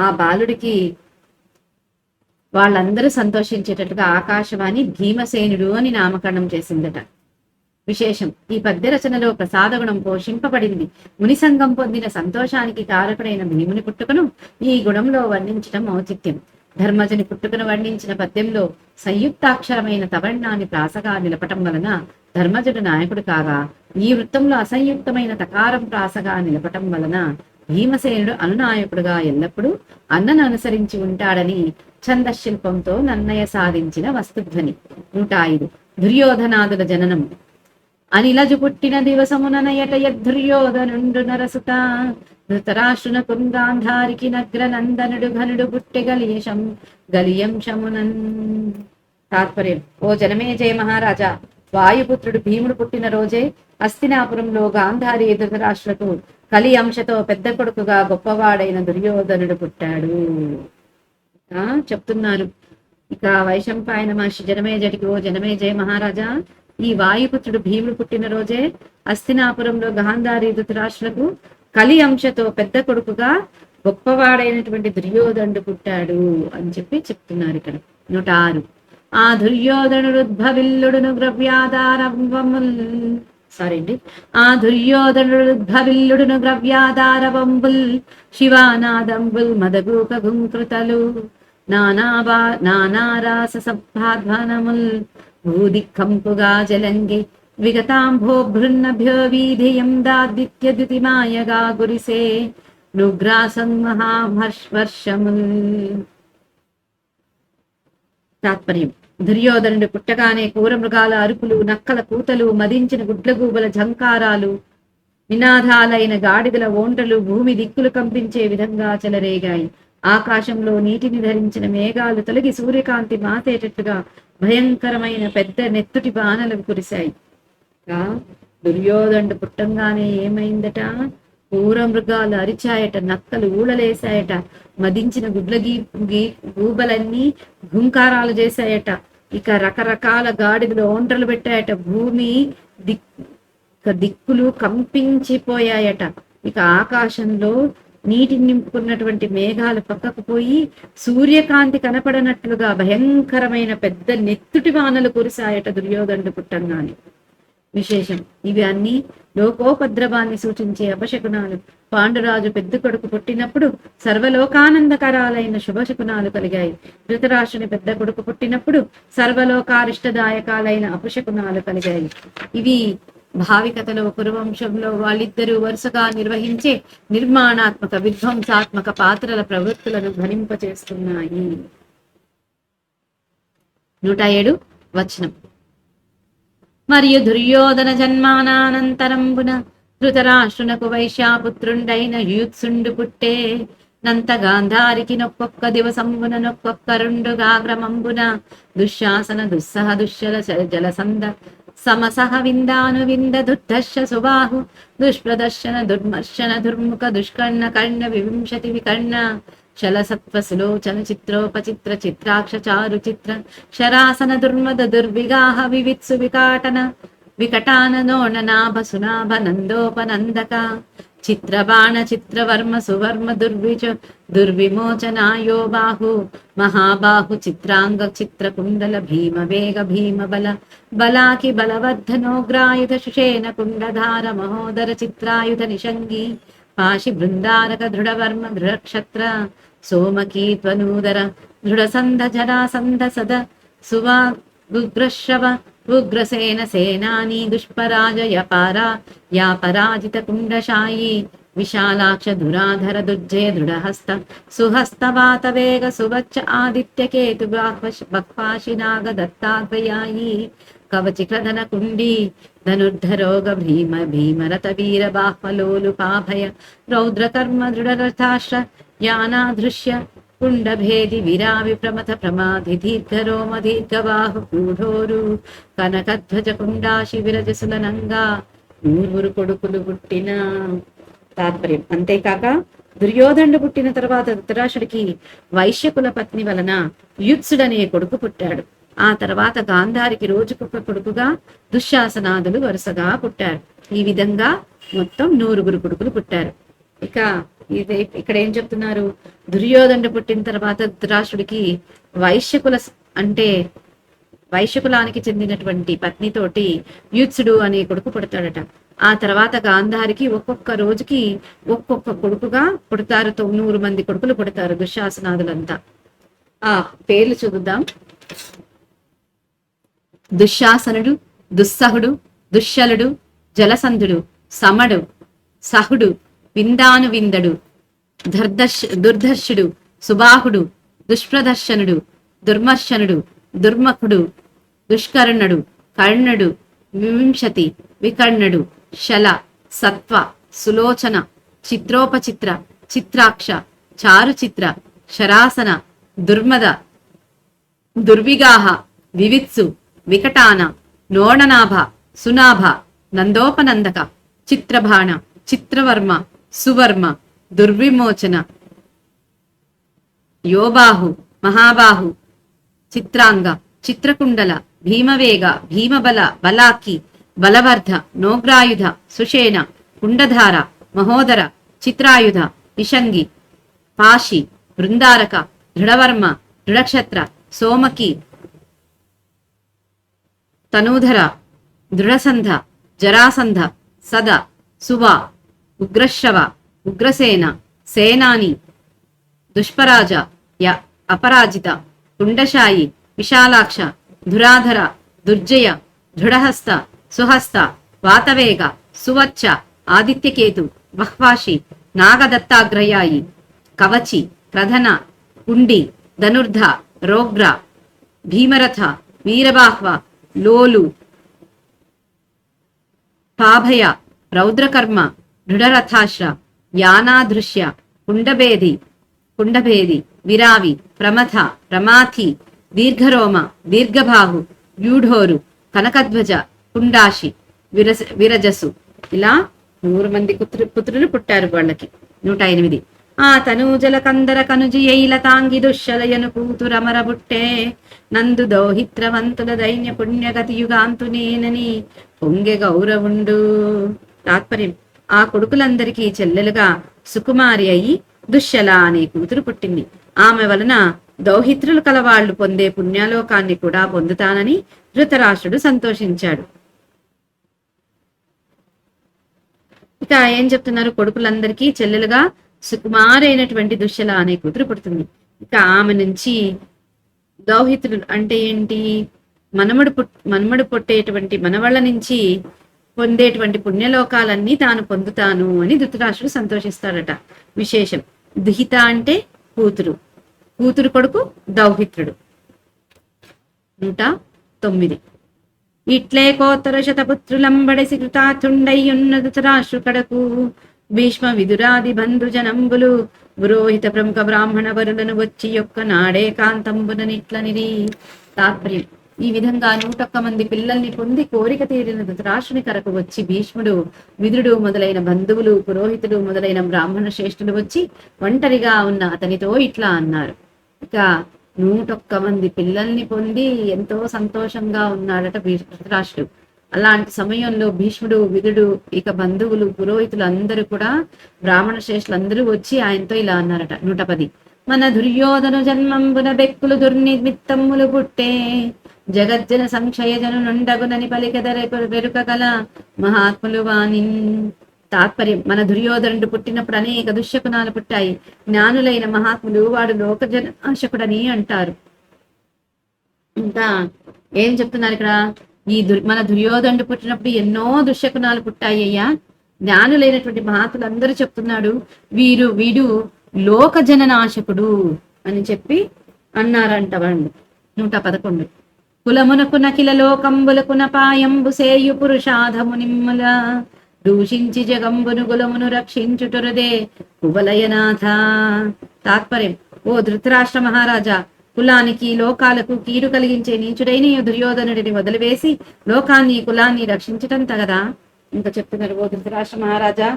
ఆ బాలుడికి వాళ్ళందరూ సంతోషించేటట్టుగా ఆకాశవాణి భీమసేనుడు అని నామకరణం చేసిందట. విశేషం. ఈ పద్య రచనలో ప్రసాదగుణం పోషింపబడింది. ముని సంఘం పొందిన సంతోషానికి కారకుడైన భీముని పుట్టుకను ఈ గుణంలో వర్ణించడం ఔచిత్యం. ధర్మజుని పుట్టుకను వర్ణించిన పద్యంలో సంయుక్తాక్షరమైన తవర్ణాన్ని ప్రాసగా నిలపటం వలన ధర్మజుడు నాయకుడు కాగా, ఈ వృత్తంలో అసంయుక్తమైన తకారం ప్రాసగా నిలపటం వలన భీమసేనుడు అనునాయకుడుగా ఎల్లప్పుడూ అన్నను అనుసరించి ఉంటాడని ఛందశిల్పంతో నన్నయ సాధించిన వస్తుధ్వని. 105. దుర్యోధనాదుల జననం. అనిలజు పుట్టిన దివసముననయట యద్ధుర్యోధనుండు నరసుత ధృతరాష్ట్రునకు గాంధారికి నగ్రనందనుడు ఘనుడు పుట్టె గలియంశమునన్. తాత్పర్యం. ఓ జనమేజయ మహారాజా, వాయుపుత్రుడు భీముడు పుట్టిన రోజే హస్తినాపురంలో గాంధారి ధృతరాష్ట్రకు కలి అంశతో పెద్ద కొడుకుగా గొప్పవాడైన దుర్యోధనుడు పుట్టాడు చెప్తున్నారు. ఇక వైశంపాయన మహర్షి జనమేజడికి, ఓ జనమేజయ మహారాజా, ఈ వాయుపుత్రుడు భీముడు పుట్టిన రోజే హస్తినాపురంలో గాంధారి ధృతరాష్ట్రకు కలి అంశతో పెద్ద కొడుకుగా గొప్పవాడైనటువంటి దుర్యోధనుడు పుట్టాడు అని చెప్తున్నారు ఇక్కడ. 106. ఆ దుర్యోధనుడుద్భవిల్లుడును గ్రవ్యాధారవంబుల్ ఆ దుర్యోధనుడుద్భవిల్లుడును గ్రవ్యాధారవంబుల్ శివానాదంబుల్ మదగూక గుంకృతలు నానారాస సభాధ్వనముల్ భూదిక్కంపుగా జలంగి విగతాంభోభృన్నభ్యో వీధియం దాదిత్యద్యుతిమాయగా గురిసే నుగ్రాసం మహావర్షముల్. తాత్పర్యం. దుర్యోధనుడు పుట్టగానే క్రూర మృగాల అరుపులు, నక్కల కూతలు, మదించిన గుడ్లగూబల ఝంకారాలు, నినాదాలైన గాడిదల ఓంటలు భూమి దిక్కులు కంపించే విధంగా చెలరేగాయి. ఆకాశంలో నీటిని ధరించిన మేఘాలు తొలగి సూర్యకాంతి మాసేటట్టుగా భయంకరమైన పెద్ద నెత్తుటి బాణలు కురిశాయి. దుర్యోధనుడు పుట్టంగానే ఏమైందట? క్రూర మృగాలు అరిచాయట, నక్కలు ఊళలేశాయట, మదించిన గూబలన్నీ గుంకారాలు చేశాయట, ఇక రకరకాల గాడిదలు ఓంటలు పెట్టాయట, భూమి దిక్కులు కంపించిపోయాయట. ఇక ఆకాశంలో నీటిని నింపుకున్నటువంటి మేఘాలు పక్కకు పోయి సూర్యకాంతి కనపడనట్లుగా భయంకరమైన పెద్ద నెత్తుటి వానలు కురిశాయట దుర్యోధనుడు పుట్టంగానే. విశేషం. ఇవి అన్ని లోకోపద్రవాన్ని సూచించే అపశకునాలు. పాండురాజు పెద్ద కొడుకు పుట్టినప్పుడు సర్వలోకానందకరాలైన శుభశకునాలు కలిగాయి. ధృతరాష్ట్రుని పెద్ద కొడుకు పుట్టినప్పుడు సర్వలోకారిష్టదాయకాలైన అపశకునాలు కలిగాయి. ఇవి భావికథలో కురువంశంలో వాళ్ళిద్దరూ వరుసగా నిర్వహించే నిర్మాణాత్మక విధ్వంసాత్మక పాత్రల ప్రవృత్తులను ధ్వనింపచేస్తున్నాయి. 107 వచనం. మరియు దుర్యోధన జన్మానానంతరంబున ధృతరాష్ట్రునకు వైశ్యాపుత్రుండైన యూత్సుండు పుట్టే నంత గాంధారికి నొక్కొక్క దివసంబున నొక్కొక్క 2 గాగ్రమంబున దుశ్శాసన దుస్సహ దుశ్శల జలసంద సమసహ విందాను వింద దుర్ధర్ష సుబాహు దుష్ప్రదర్శన దుర్మర్శన దుర్ముఖ దుష్కర్ణ కర్ణ వివింశతి వికర్ణ శలసత్వ సులోచన చిత్రోపచిత్ర చిత్రాక్ష చారు చిత్ర శరాసన దుర్మద దుర్విగాహ వివిత్సు వికాటన వికటాన నోణనాభ సునాభ నందోపనందక చిత్రబాణ చిత్రవర్మ సువర్మ దుర్విమోచనాయో బాహు మహాబాహు చిత్రాంగ చిత్రకుండల భీమ వేగ భీమ బల బలాకి బలవర్ధనోగ్రాయుధ శుషేణ కుండధార మహోదర చిత్రాయుధ నిషంగి పాశి బృందారక దృఢవర్మ దృఢక్షత్ర సోమకీ త్వనూదర దృఢసంధ జరాసంధ సద సువాగ్రశ్రవ ఉగ్రసేన సేనాని దుష్పరాజయ పరాజిత కుండశాయి విశాలాక్ష దురాధర దుర్జయ దృఢహస్త సుహస్తవాత వేగ సువచ్చ ఆదిత్య కేతు బహ్వాశినాగ దత్తాగ్రయాయి కవచి క్రధన కుండీ ధనుర్ధరోగ భీమ భీమరత వీర బాహ్వలోలుపాభయ రౌద్రకర్మ దృఢరథాశ్ర యానాదృశ్య కుండభేది విరావి ప్రమథ ప్రమాధి దీర్ఘరోమ దీర్ఘబాహు కూఢోరు కనకధ్వజ కుండాశి విరజసులనంగా నూరుగురు కొడుకులు పుట్టిన తాత్పర్యం. అంతేకాక దుర్యోధనుడు పుట్టిన తర్వాత ధృతరాష్ట్రుడికి వైశ్యకుల పత్ని వలన యుత్సుడనే కొడుకు పుట్టాడు. ఆ తర్వాత గాంధారికి రోజుకొక కొడుకుగా దుశ్శాసనాదులు వరుసగా పుట్టారు. ఈ విధంగా మొత్తం 100 కొడుకులు పుట్టారు. ఇక ఇక్కడ ఏం చెప్తున్నారు, దుర్యోధనుడు పుట్టిన తర్వాత ధృతరాష్ట్రుడికి వైశ్యకులానికి చెందినటువంటి పత్నితోటి యుత్సుడు అనే కొడుకు పుడతాడట. ఆ తర్వాత గాంధారికి ఒక్కొక్క రోజుకి ఒక్కొక్క కొడుకుగా పుడతారు. 900 మంది కొడుకులు పుడతారు దుశ్శాసనాదులంతా. ఆ పేర్లు చూద్దాం. దుశ్శాసనుడు, దుస్సహుడు, దుశ్శలుడు, జలసంధుడు, సమడు, సహుడు, విందాను విందడు, దుర్ధర్షుడు, సుబాహుడు, దుష్ప్రదర్శనుడు, దుర్మర్శనుడు, దుర్మఖుడు, దుష్కర్ణుడు, కర్ణుడు, వింశతి, వికర్ణుడు, శల, సత్వ, సులోచన, చిత్రోపచిత్ర, చిత్రాక్ష, చారుచిత్ర, శరాసన, దుర్మద, దుర్విగాహ, వివిత్సు, వికటాన, నోణనాభ, సునాభ, నందోపనందక, చిత్రబాణ, చిత్రవర్మ, సువర్మ, దుర్విమోచన, యోబాహు, మహాబాహు, చిత్రాంగ, చిత్రకుండల, భీమవేగ, భీమబల, బలాకి, బలవర్ధ, నోగ్రాయుధ, సుషేణ, కుండధార, మహోదర, చిత్రాయుధ, నిషంగి, పాశి, బృందారక, దృఢవర్మ, దృఢక్షత్ర, సోమకి, తనూధర, దృఢసంధ, జరాసంధ, సద, సువ, ఉగ్రశ్రవ, ఉగ్రసేన, సేనాని, దుష్పరాజ, అపరాజిత, కుండశాయి, విశాలాక్ష, ధురాధర, దుర్జయ, దృఢహస్త, సుహస్త, వాతవేగ, సువచ్చ, ఆదిత్యకేతు, బహ్వాషి, నాగదత్తాగ్రయాయి, కవచి, ప్రధన, కుండి, ధనుర్ధ, రోగ్ర, భీమరథ, వీరబాహ్వ, లోలు, పాభయ, రౌద్రకర్మ, దృఢరథాశ్ర, యానాదృశ్య, కుండభేది, విరావి, ప్రమథ, ప్రమాథి, దీర్ఘరోమ, దీర్ఘబాహు, వ్యూఢోరు, కనకధ్వజ, కుండాశి, విరజసు. ఇలా 100 మంది పుత్రులు పుట్టారు వాళ్ళకి. 108. ఆ తనూజల కందర కనుజియైల తాంగి దుశ్శలయను కూతురమర బుట్టే నందు దౌహిత్రవంతుల దైన్య పుణ్యగతియుగాంతునేనని పొంగె గౌరవుండు. తాత్పర్యం, ఆ కొడుకులందరికీ చెల్లెలుగా సుకుమారి అయి దుశ్శల అనే కూతురు పుట్టింది. ఆమె వలన దౌహిత్రులు కలవాళ్లు పొందే పుణ్యలోకాన్ని కూడా పొందుతానని ధృతరాష్ట్రుడు సంతోషించాడు. ఇక ఏం చెప్తున్నారు, కొడుకులందరికీ చెల్లెలుగా సుకుమారైనటువంటి దుశ్శల అనే కూతురు పుడుతుంది. ఇక ఆమె నుంచి దౌహిత్రులు అంటే ఏంటి, మనుమడు పుట్టేటువంటి మనవళ్ళ నుంచి పొందేటువంటి పుణ్యలోకాలన్నీ తాను పొందుతాను అని ధృతరాష్ట్రుడు సంతోషిస్తాడట. విశేషం, దుహిత అంటే కూతురు కొడుకు దౌహిత్రుడు. 109. ఇట్లే కోత్తర శతపుత్రులంబడసి కృతార్థుండయ్యున్న ధృతరాష్ట్రు కడకు భీష్మ విదురాది బంధు జనంబులు పురోహిత ప్రముఖ బ్రాహ్మణ వరులను వచ్చి యొక్క నాడే కాంతంబుననిట్లనిది. తాత్పర్యం, ఈ విధంగా 101 మంది పిల్లల్ని పొంది కోరిక తీరిన ధృతరాష్ట్రుని కరకు వచ్చి భీష్ముడు, విదురుడు మొదలైన బంధువులు, పురోహితుడు మొదలైన బ్రాహ్మణ శ్రేష్ఠులు వచ్చి ఒంటరిగా ఉన్న అతనితో ఇట్లా అన్నారు. ఇక 101 మంది పిల్లల్ని పొంది ఎంతో సంతోషంగా ఉన్నాడట ధృతరాష్ట్రుడు. అలాంటి సమయంలో భీష్ముడు, విదుడు, ఇక బంధువులు, పురోహితులు అందరూ కూడా, బ్రాహ్మణ శ్రేష్ఠులు అందరూ వచ్చి ఆయనతో ఇలా అన్నారట. 110 మన దుర్యోధను జన్మంబున బెక్కులు దుర్నిమిత్తములు పుట్టే జగజ్జన సంక్షయజను నుండగునని పలికెదర వెరుకగల మహాత్ములు వాణి. తాత్పర్యం, మన దుర్యోధనుడు పుట్టినప్పుడు అనేక దుశ్శకునాలు పుట్టాయి. జ్ఞానులైన మహాత్ములు వాడు లోకజనాశకుడని అంటారు. ఇంకా ఏం చెప్తున్నారు ఇక్కడ? మన దుర్యోధనుడు పుట్టినప్పుడు ఎన్నో దుశ్శకునాలు పుట్టాయి అయ్యా. జ్ఞానులైనటువంటి మహాత్ములు అందరూ చెప్తున్నాడు వీడు లోక జననాశకుడు అని చెప్పి అన్నారంట వాళ్ళు. 111 కులమునకు నకిల లోకంబులకు నపాయంబు సేయు పురుషాధము నిమ్ముల దూషించి జగంబును గులమును రక్షించుటరుదే కువలయనాథ. తాత్పర్యం, ఓ ధృతరాష్ట్ర మహారాజా, కులానికి లోకాలకు కీడు కలిగించే నీచుడైన దుర్యోధనుడిని వదిలివేసి లోకాన్ని కులాన్ని రక్షించటం తగదా? ఇంకా చెప్తున్నారు, ఓ ధృతరాష్ట్ర మహారాజా,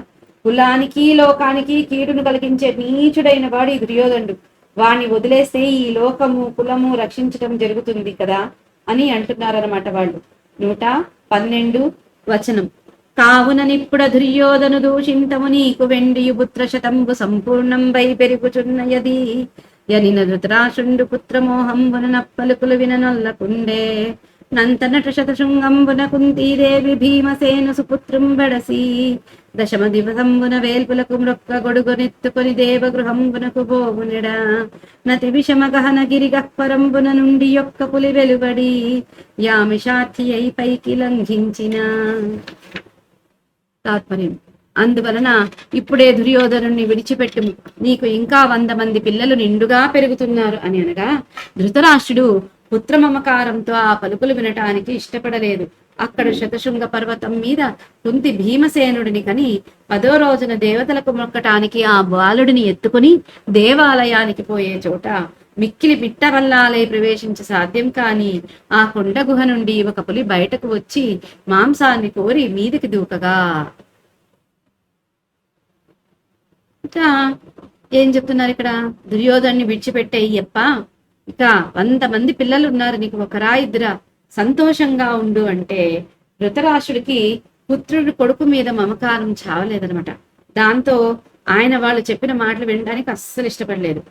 కులానికి లోకానికి కీడును కలిగించే నీచుడైన వాడు ఈ దుర్యోధనుడు. వాణ్ణి వదిలేస్తే ఈ లోకము కులము రక్షించటం జరుగుతుంది కదా అని అంటున్నారన్నమాట వాళ్ళు. 112 కావుననిప్పుడ దుర్యోధను దూషింతము నీకు వెండియు పుత్ర శతంబు సంపూర్ణం వై పెరుగుచున్నయది యనిన ధృతరాష్ట్రుండు పుత్రమోహంబున నప్పలుకులు విననొల్లకుండే నంతనట శతశృంగంబున కుంతీదేవి భీమసేను సుపుత్రం బడసి దశమ దివసంబున వేల్పులకు మృక్క గొడుగొనెత్తుకొని దేవగృహంబునకు బోగునెడ నతి విషమ గహన గిరిగహ్వరంబున నుండి యొక్క పులి వెలువడి యామిషార్థి అయి పైకి లంఘించిన. తాత్పర్యం, అందువలన ఇప్పుడే దుర్యోధనుణ్ణి విడిచిపెట్టుము, నీకు ఇంకా 100 మంది పిల్లలు నిండుగా పెరుగుతున్నారు అని అనగా, ధృతరాష్ట్రుడు పుత్రమమకారంతో ఆ పలుకులు వినటానికి ఇష్టపడలేదు. అక్కడ శతశృంగ పర్వతం మీద కుంతి భీమసేనుడిని కని 10వ రోజున దేవతలకు మొక్కటానికి ఆ బాలుడిని ఎత్తుకుని దేవాలయానికి పోయే చోట మిక్కిలి పిట్టవల్లాలై ప్రవేశించి సాధ్యం కాని ఆ కొండ గుహ నుండి ఒక పులి బయటకు వచ్చి మాంసాన్ని కోరి మీదికి దూకగా. ఇంకా ఏం చెప్తున్నారు ఇక్కడ? దుర్యోధన్ని విడిచిపెట్టేయ్యప్ప, ఇక 100 మంది పిల్లలు ఉన్నారు, నీకు ఒకరా ఇద్దరా, సంతోషంగా ఉండు అంటే ధృతరాష్ట్రుడికి పుత్రుడి కొడుకు మీద మమకారం చావలేదనమాట. దాంతో ఆయన వాళ్ళు చెప్పిన మాటలు వినడానికి అస్సలు ఇష్టపడలేదు.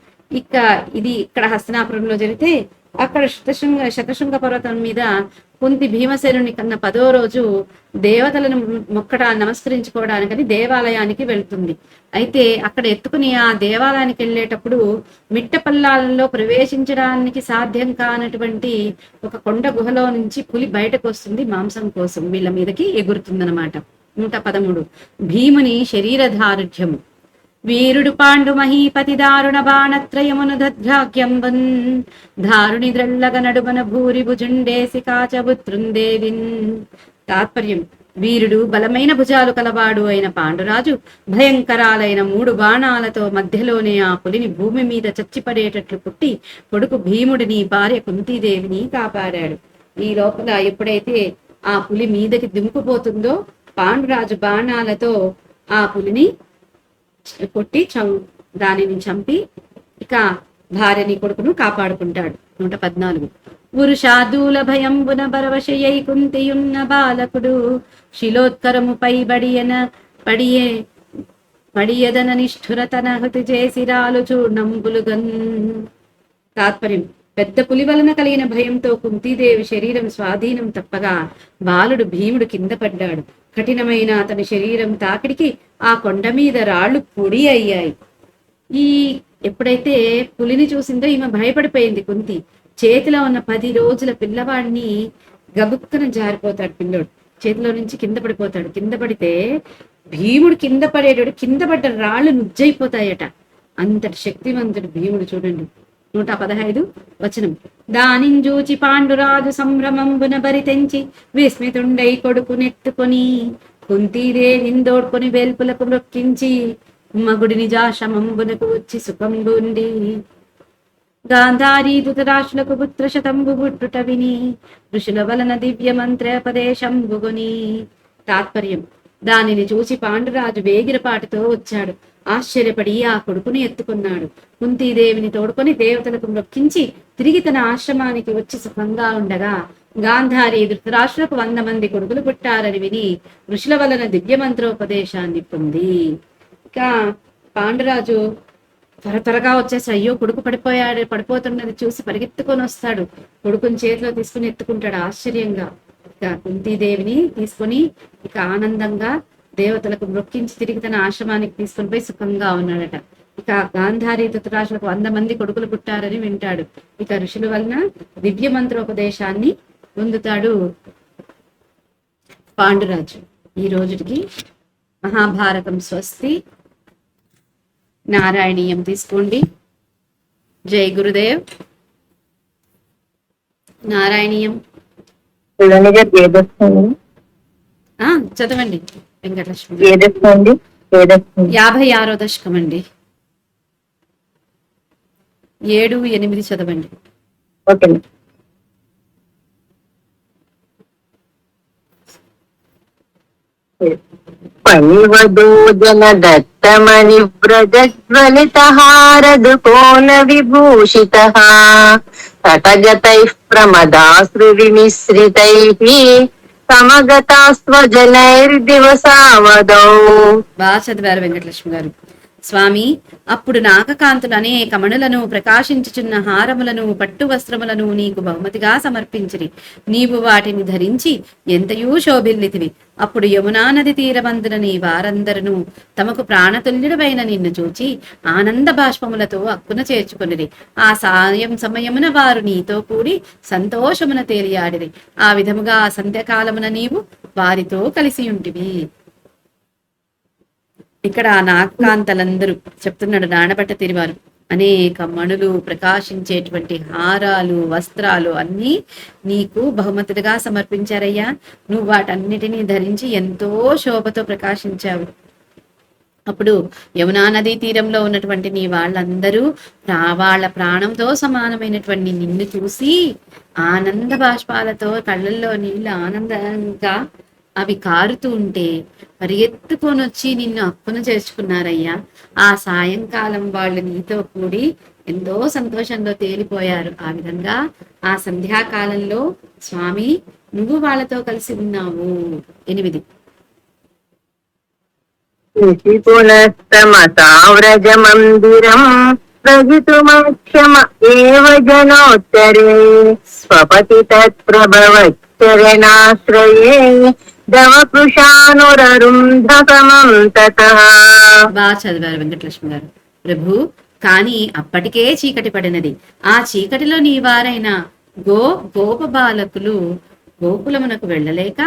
ఇది ఇక్కడ హస్తినాపురంలో జరిగితే అక్కడ శతశృంగ పర్వతం మీద కుంతి భీమసేనుని కన్నా 10వ రోజు దేవతలను నమస్కరించుకోవడానికని దేవాలయానికి వెళ్తుంది. అయితే అక్కడ ఎత్తుకుని ఆ దేవాలయానికి వెళ్ళేటప్పుడు మిట్టపల్లాలలో ప్రవేశించడానికి సాధ్యం కానటువంటి ఒక కొండ గుహలో నుంచి పులి బయటకు వస్తుంది, మాంసం కోసం వీళ్ళ మీదకి ఎగురుతుందన్నమాట. 113 భీముని శరీరధారుఢ్యము. వీరుడు పాండు మహీపతి దారుణ బాణత్రయమును దద్భ్రాగ్యంబన్ ధారుని ద్రళ్ళగ నడుమన భూరి భుజుండేసి కాచబుత్రుందేవిన్. తాత్పర్యం, వీరుడు బలమైన భుజాలు కలవాడు అయిన పాండురాజు భయంకరాలైన 3 బాణాలతో మధ్యలోనే ఆ పులిని భూమి మీద చచ్చిపడేటట్లు పుట్టి కొడుకు భీముడిని, భార్య కుంతీదేవిని కాపాడాడు. ఈ లోపల ఎప్పుడైతే ఆ పులి మీదకి దుముకుపోతుందో పాండురాజు బాణాలతో ఆ పులిని కొట్టి దానిని చంపి ఇక భార్యని కొడుకును కాపాడుకుంటాడు. 114 పురుషాదూల భయంబున బరవశయ్యై కుంతియున్న బాలకుడు శిలోత్కరముపై పడియదన నిష్ఠురతన హృతి చేసి రాలు చూర్ణంబులుగన్. తాత్పర్యం, పెద్ద పులి వలన కలిగిన భయంతో కుంతీదేవి శరీరం స్వాధీనం తప్పగా బాలుడు భీముడు కింద పడ్డాడు. కఠినమైన అతని శరీరం తాకిడికి ఆ కొండ మీద రాళ్లు పొడి అయ్యాయి. ఎప్పుడైతే పులిని చూసిందో ఈమె భయపడిపోయింది. కుంతి చేతిలో ఉన్న 10 రోజుల పిల్లవాడిని గబుక్కన జారిపోతాడు. పిల్లోడు చేతిలో నుంచి కింద పడిపోతాడు. కింద పడితే భీముడు కింద పడేటాడు, కింద పడ్డ రాళ్లు నుజ్జైపోతాయట. అంతటి శక్తివంతుడు భీముడు. చూడండి 115 దానింజూచి పాండురాజు సంభ్రమంబున బరి తెంచి విస్మితుండై కొడుకు నెత్తుకొని కుంతీదేవిందోడ్కొని వేల్పులకు మొక్కించి మగుడిని జాశమంబునకు వచ్చి సుఖంబుండి. గాంధారీ ధృతరాష్ట్రులకు పుత్ర శతంబు పుట్టుట విని ఋషుల వలన దివ్య మంత్రోపదేశం గుగుని. తాత్పర్యం: దానిని చూసి పాండురాజు వేగిరపాటుతో వచ్చాడు. ఆశ్చర్యపడి ఆ కొడుకుని ఎత్తుకున్నాడు. కుంతీదేవిని తోడుకొని దేవతలకు మొక్కించి తిరిగి తన ఆశ్రమానికి వచ్చి సుఖంగా ఉండగా గాంధారి ధృతరాష్ట్రులకు 100 మంది కొడుకులు పుట్టారని విని ఋషుల వలన దివ్య మంత్రోపదేశాన్ని పొంది. ఇక పాండురాజు త్వరగా వచ్చేసి అయ్యో కొడుకు పడిపోతున్నది చూసి పరిగెత్తుకొని వస్తాడు. కొడుకుని చేతిలో తీసుకుని ఎత్తుకుంటాడు ఆశ్చర్యంగా. ఇక కుంతీదేవిని తీసుకొని ఇక ఆనందంగా దేవతలకు మొక్కించి తిరిగి తన ఆశ్రమానికి తీసుకొని పోయి సుఖంగా ఉన్నాడట. ఇక గాంధారి ధృతరాష్ట్రులకు 100 మంది కొడుకులు పుట్టారని వింటాడు. ఇక ఋషుల వలన దివ్య మంత్రోపదేశాన్ని పొందుతాడు పాండురాజు. ఈ రోజుకి మహాభారతం స్వస్తి. నారాయణీయం తీసుకోండి. జై గురుదేవ్. నారాయణీయం చదవండి. వెంకటలక్ష్మి 56వ దశకం అండి. 7, 8 చదవండి. పనివదోజన దత్తమణి వ్రజజ్వలితహారదు కోన విభూషిత తటగతైః ప్రమదాశ్రు విమిశ్రితైః సమగతాస్వజనైర్దివసావదౌ. బాగా చదివారు వెంకటలక్ష్మి గారు. స్వామి, అప్పుడు నాగకాంతులు అనేక మణులను ప్రకాశించుచున్న హారములను పట్టు వస్త్రములను నీకు బహుమతిగా సమర్పించిరి. నీవు వాటిని ధరించి ఎంతయూ శోభిల్లితివి. అప్పుడు యమునా నది తీరబందున నీ వారందరూ తమకు ప్రాణతుల్యుడవైన నిన్ను చూచి ఆనంద బాష్పములతో అక్కున చేర్చుకొనిరి. ఆ సమయమున వారు నీతో కూడి సంతోషమున తేలియాడిరి. ఆ విధముగా ఆ సంధ్యకాలమున నీవు వారితో కలిసి ఉంటివి. ఇక్కడ నాగకాంతలందరూ చెప్తున్నాడు నానబట్ట తిరివారు. అనేక మణులు ప్రకాశించేటువంటి హారాలు వస్త్రాలు అన్నీ నీకు బహుమతులుగా సమర్పించారయ్యా. నువ్వు వాటన్నిటినీ ధరించి ఎంతో శోభతో ప్రకాశించావు. అప్పుడు యమునా నదీ తీరంలో ఉన్నటువంటి నీ వాళ్ళందరూ వాళ్ళ ప్రాణంతో సమానమైనటువంటి నిన్ను చూసి ఆనంద బాష్పాలతో కళ్ళల్లో నీళ్ళు ఆనందంగా అవి కారుతూ ఉంటే పరిగెత్తుకొని వచ్చి నిన్ను అప్పున చేర్చుకున్నారయ్యా. ఆ సాయంకాలం వాళ్ళు నీతో కూడి ఎంతో సంతోషంలో తేలిపోయారు. ఆ విధంగా ఆ సంధ్యాకాలంలో స్వామి నువ్వు వాళ్ళతో కలిసి ఉన్నావు. 8 పునస్తమతావ్రజ మందిరం ప్రజితుమక్షమ ఏవ జనోత్తరే స్వపతి తత్ప్రభవచ్చరణాశ్రయే దవకృషానురరుంధకమం తతః. బాగా చదివారు వెంకటలక్ష్మి గారు. ప్రభు, కాని అప్పటికే చీకటి పడినది. ఆ చీకటిలో నీ వారైన గోప బాలకులు గోకులమునకు వెళ్ళలేక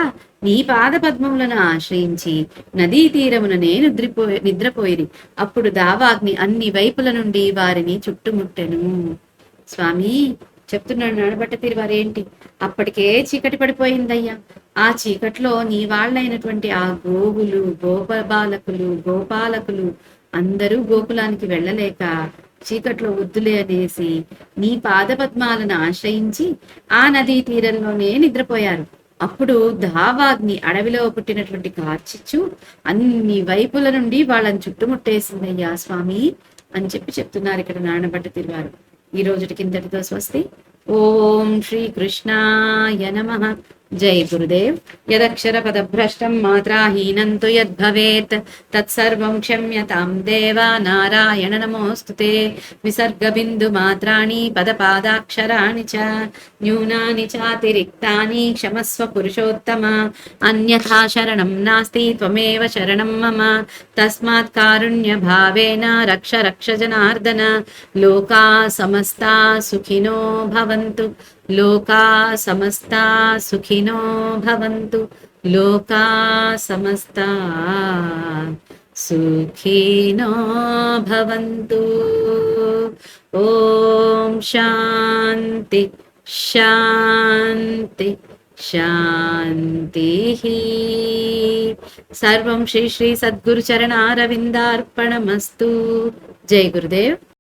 నీ పాద పద్మములను ఆశ్రయించి నదీ తీరముననే నిద్రపోయిరి. అప్పుడు దావాగ్ని అన్ని వైపుల నుండి వారిని చుట్టుముట్టెను. స్వామి చెప్తున్నాడు నాడబట్ట తిరువారేంటి, అప్పటికే చీకటి పడిపోయిందయ్యా. ఆ చీకట్లో నీ వాళ్ళైనటువంటి ఆ గోవులు గోపాలకులు అందరూ గోకులానికి వెళ్ళలేక చీకట్లో వద్దులే అనేసి నీ పాదపద్మాలను ఆశ్రయించి ఆ నదీ తీరంలోనే నిద్రపోయారు. అప్పుడు దావాగ్ని అడవిలో పుట్టినటువంటి కార్చిచ్చు అన్ని వైపుల నుండి వాళ్ళని చుట్టుముట్టేసిందయ్యా స్వామి అని చెప్తున్నారు ఇక్కడ నానబట్ట తిరువారు. ఈ రోజుకి ఇంతటితో స్వస్తి. ఓం శ్రీ కృష్ణాయ నమః. జై గురుదేవ్. యదక్షర పదభ్రష్టం మాత్రాహీనం తు యద్భవేత్ తత్సర్వం క్షమ్యతాం దేవ నారాయణ నమోస్తుతే. విసర్గ బిందు మాత్రాణి పదపాదాక్షరాణి చ న్యూనాని చాతిరిక్తాని క్షమస్వ పురుషోత్తమ. అన్యథా శరణం నాస్తి త్వమేవ శరణం మమ. తస్మాత్ కారుణ్య భావేన రక్ష రక్ష జనార్దన. లోకా సమస్తా సుఖినో భవంతు. లోకా సమస్తా సుఖినో భవంతు. లోకా సమస్తా సుఖినో భవంతు. ఓం శాంతి శాంతి శాంతి. సర్వం శ్రీ శ్రీ సద్గురు చరణారవిందార్పణమస్తు. జై గురుదేవ్.